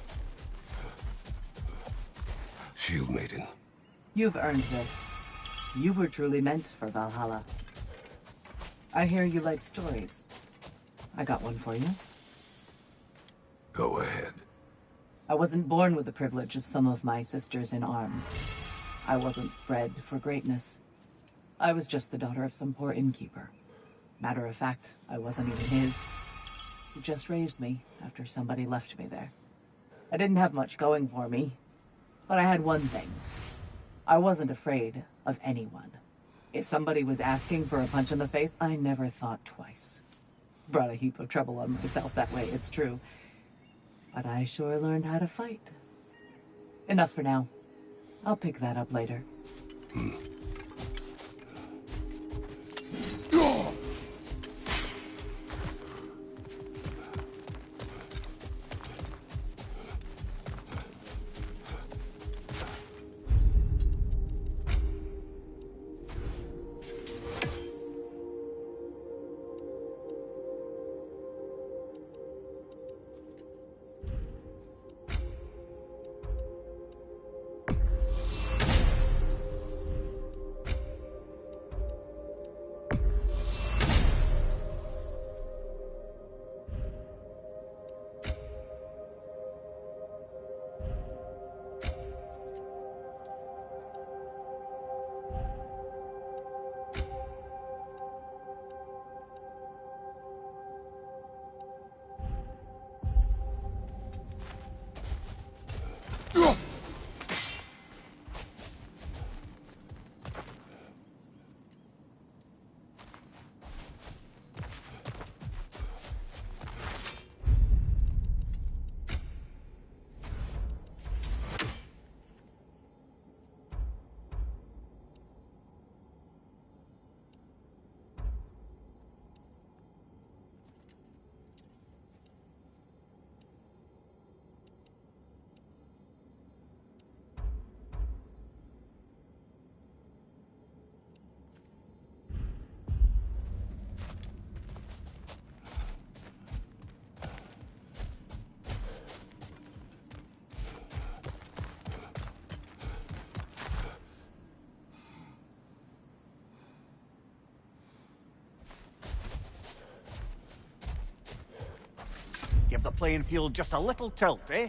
Shield Maiden. You've earned this. You were truly meant for Valhalla. I hear you like stories. I got one for you. Go ahead. I wasn't born with the privilege of some of my sisters in arms. I wasn't bred for greatness. I was just the daughter of some poor innkeeper. Matter of fact, I wasn't even his. He just raised me after somebody left me there. I didn't have much going for me, but I had one thing. I wasn't afraid of anyone. If somebody was asking for a punch in the face, I never thought twice. Brought a heap of trouble on myself that way, it's true. But I sure learned how to fight. Enough for now. I'll pick that up later. Give the playing field just a little tilt, eh?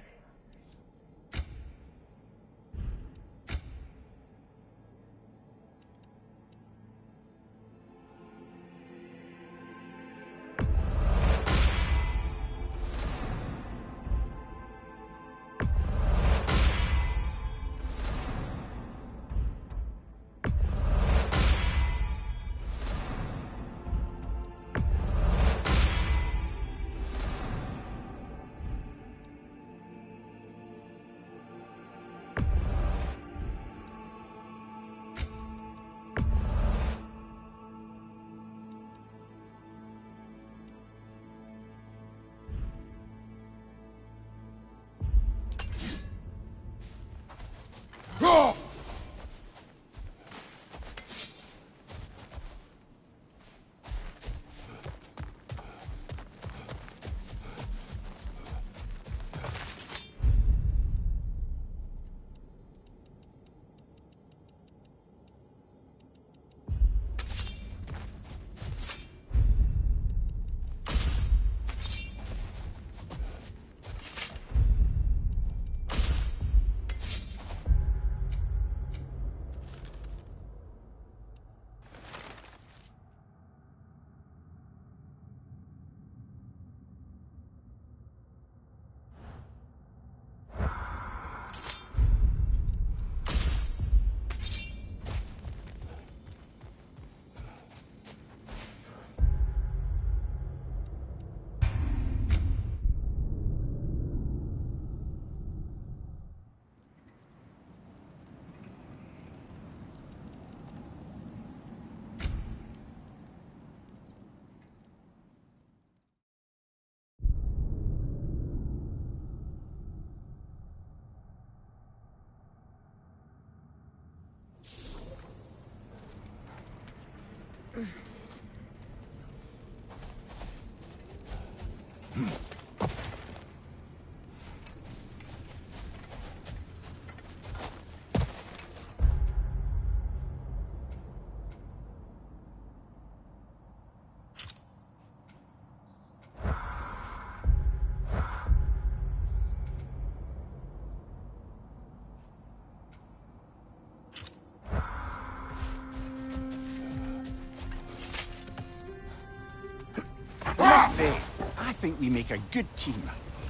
think we make a good team.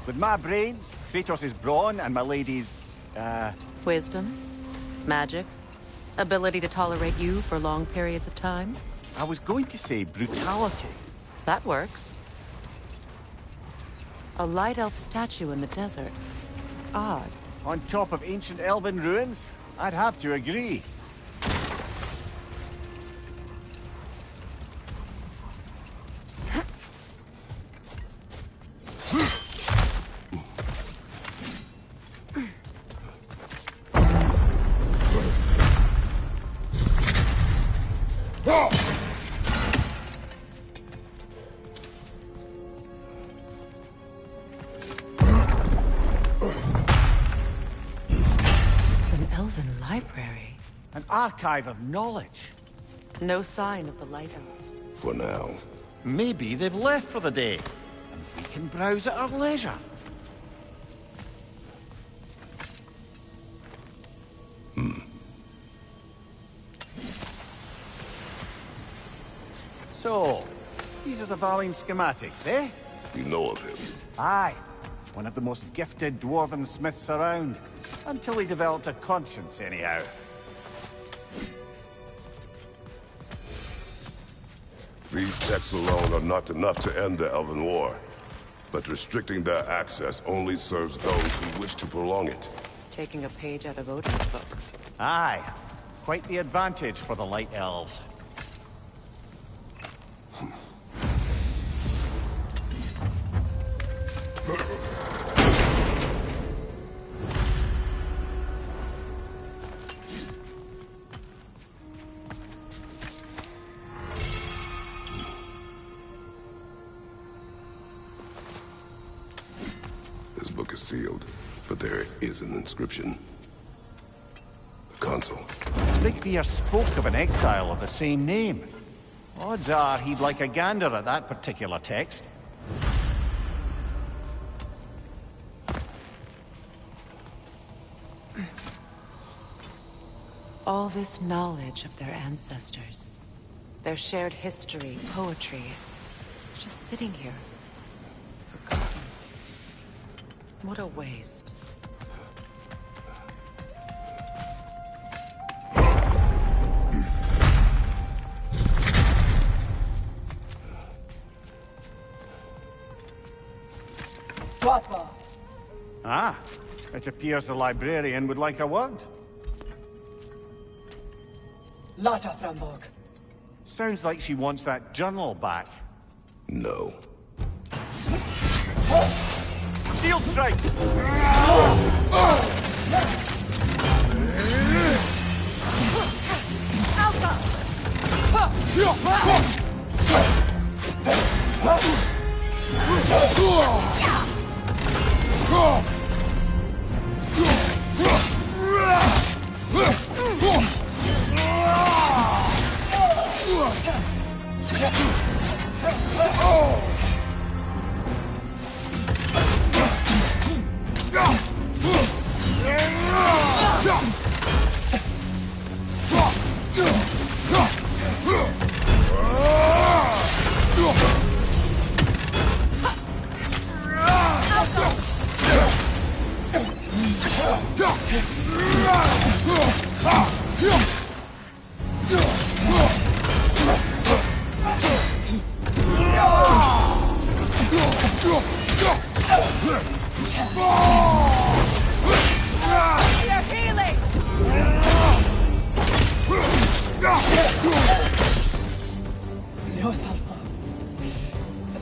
With my brains, Kratos' brawn, and my lady's, Wisdom? Magic? Ability to tolerate you for long periods of time? I was going to say brutality. That works. A light elf statue in the desert. Odd. On top of ancient elven ruins? I'd have to agree. Library. An archive of knowledge. No sign of the Light Elves. For now. Maybe they've left for the day, and we can browse at our leisure. So, these are the Valine schematics, eh? You know of him. Aye. One of the most gifted dwarven smiths around. Until he developed a conscience, anyhow. These texts alone are not enough to end the Elven War. But restricting their access only serves those who wish to prolong it. Taking a page out of Odin's book. Aye. Quite the advantage for the Light Elves. This book is sealed, but there is an inscription. The console. Rigvier spoke of an exile of the same name. Odds are he'd like a gander at that particular text. All this knowledge of their ancestors. Their shared history, poetry. Just sitting here. Forgotten. What a waste. Ah, it appears the librarian would like a word. Lata Frambog. Sounds like she wants that journal back. No. Shield strike! No, Salva.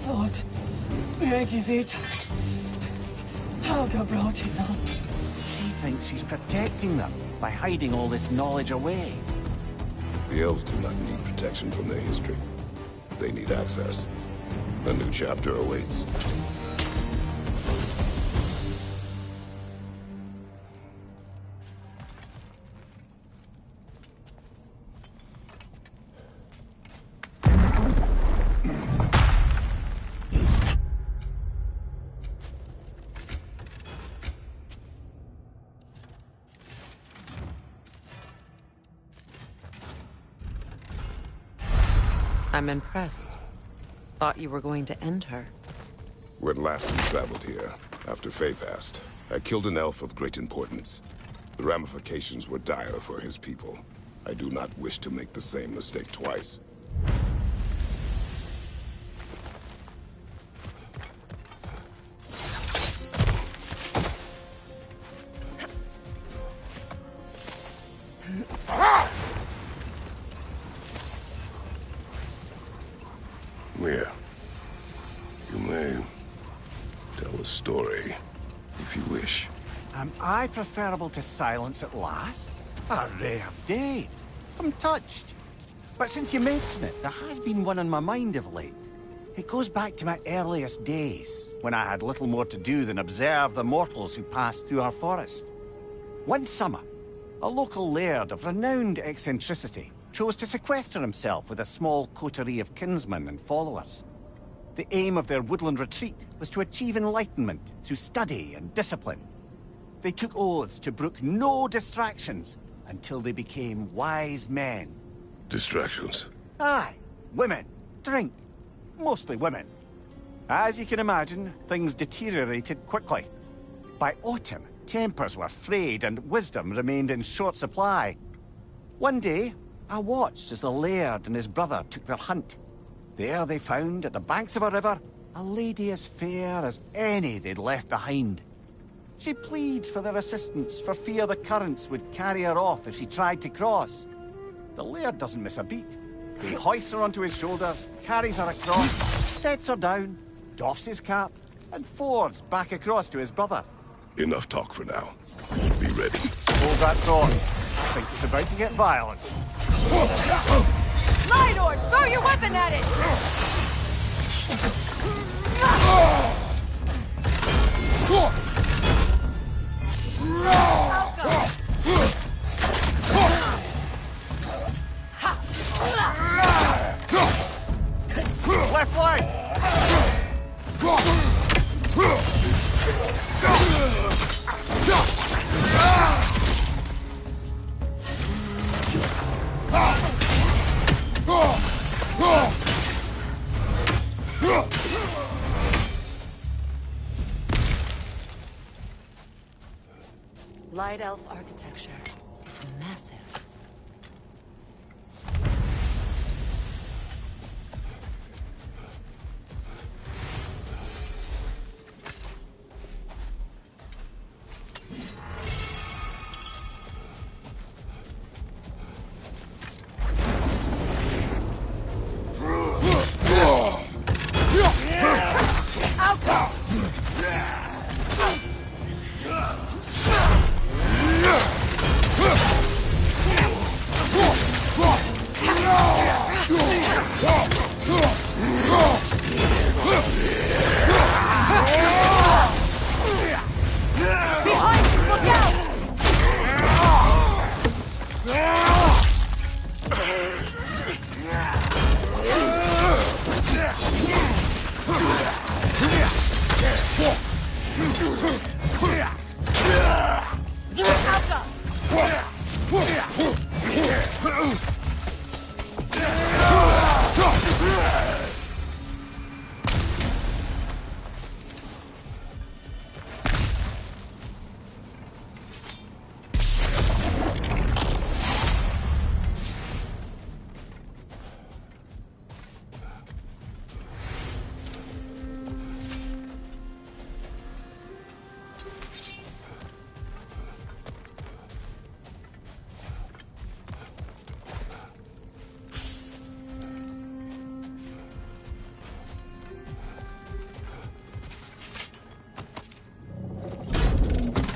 Thought. Regivita. Helga brought him up. She thinks she's protecting them by hiding all this knowledge away. The elves do not need protection from their history. They need access. A new chapter awaits. I'm impressed. Thought you were going to end her. When last we traveled here, after Faye passed, I killed an elf of great importance. The ramifications were dire for his people. I do not wish to make the same mistake twice. Mia, you may tell a story, if you wish. Am I preferable to silence at last? A rare day. I'm touched. But since you mention it, there has been one on my mind of late. It goes back to my earliest days, when I had little more to do than observe the mortals who passed through our forest. One summer, a local laird of renowned eccentricity chose to sequester himself with a small coterie of kinsmen and followers. The aim of their woodland retreat was to achieve enlightenment through study and discipline. They took oaths to brook no distractions until they became wise men. Distractions? Aye, women, drink, mostly women. As you can imagine, things deteriorated quickly. By autumn, tempers were frayed and wisdom remained in short supply. One day, I watched as the laird and his brother took their hunt. There they found, at the banks of a river, a lady as fair as any they'd left behind. She pleads for their assistance for fear the currents would carry her off if she tried to cross. The laird doesn't miss a beat. He hoists her onto his shoulders, carries her across, sets her down, doffs his cap, and fords back across to his brother. Enough talk for now. Be ready. Hold that thought. I think it's about to get violent. Lydor, throw your weapon at it! Left leg! Light elf architecture. It's massive.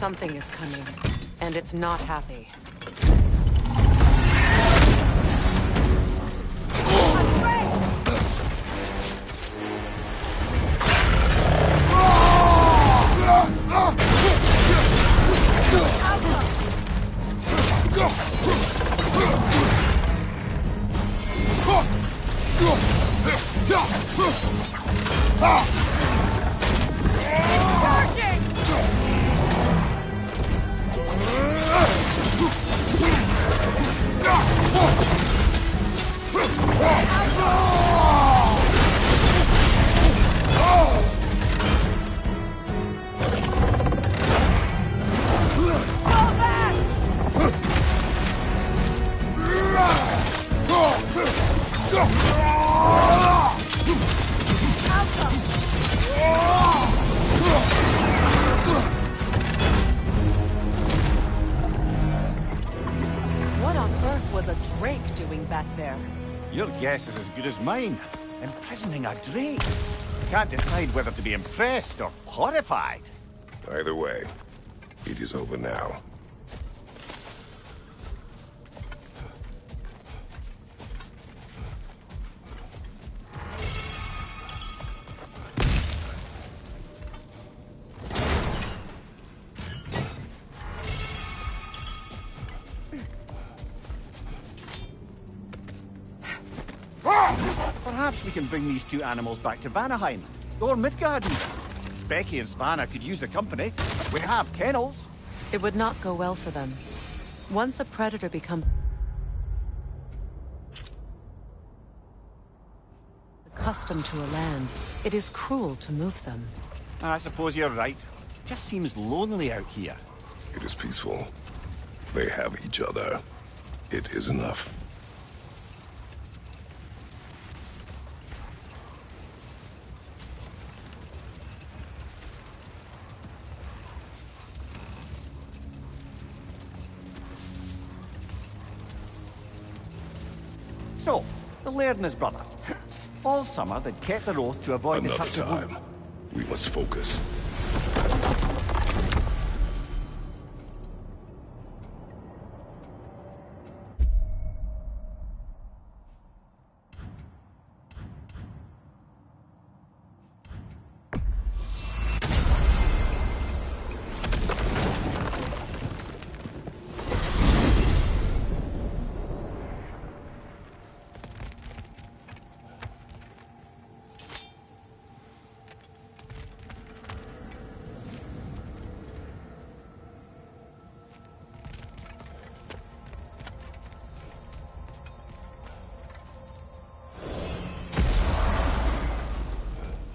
Something is coming, and it's not happy. was a drake doing back there? Your guess is as good as mine. Imprisoning a drake. Can't decide whether to be impressed or horrified. Either way, it is over now. Perhaps we can bring these two animals back to Vanaheim, or Midgard even. Specky and Svanna could use the company. We have kennels. It would not go well for them. Once a predator becomes accustomed to a land, it is cruel to move them. I suppose you're right. Just seems lonely out here. It is peaceful. They have each other. It is enough. So, the Laird and his brother. All summer, they'd kept their oath to avoid the Another touch of time. We must focus.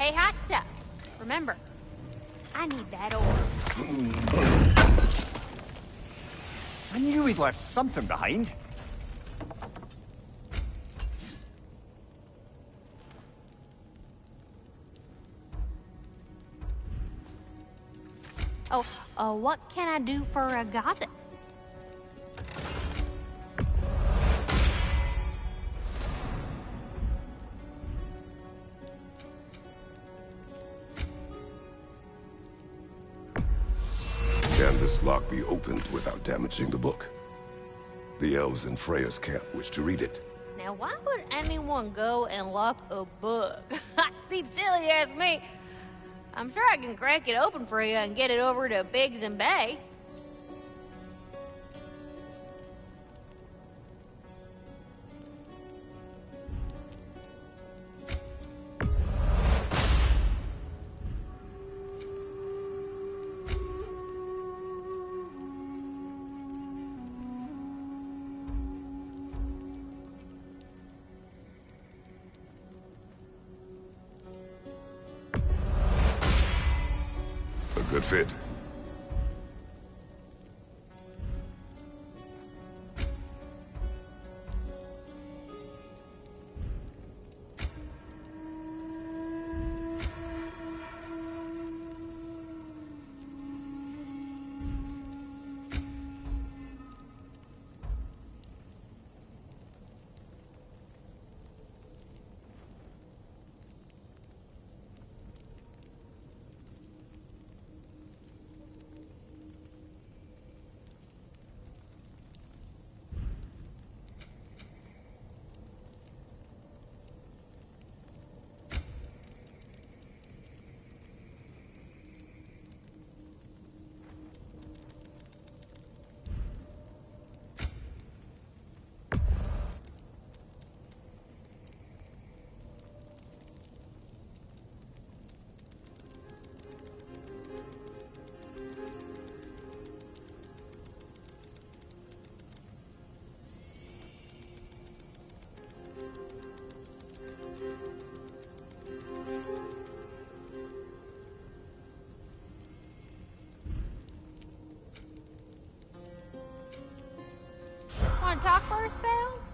Hey, hot stuff. Remember, I need that ore. I knew we'd left something behind. Oh, what can I do for a goddess? Can this lock be opened without damaging the book? The elves in Freya's camp wish to read it. Now, why would anyone go and lock a book? Seems silly to ask me. I'm sure I can crack it open for you and get it over to Biggs and Bay. A good fit. Want to talk for a spell?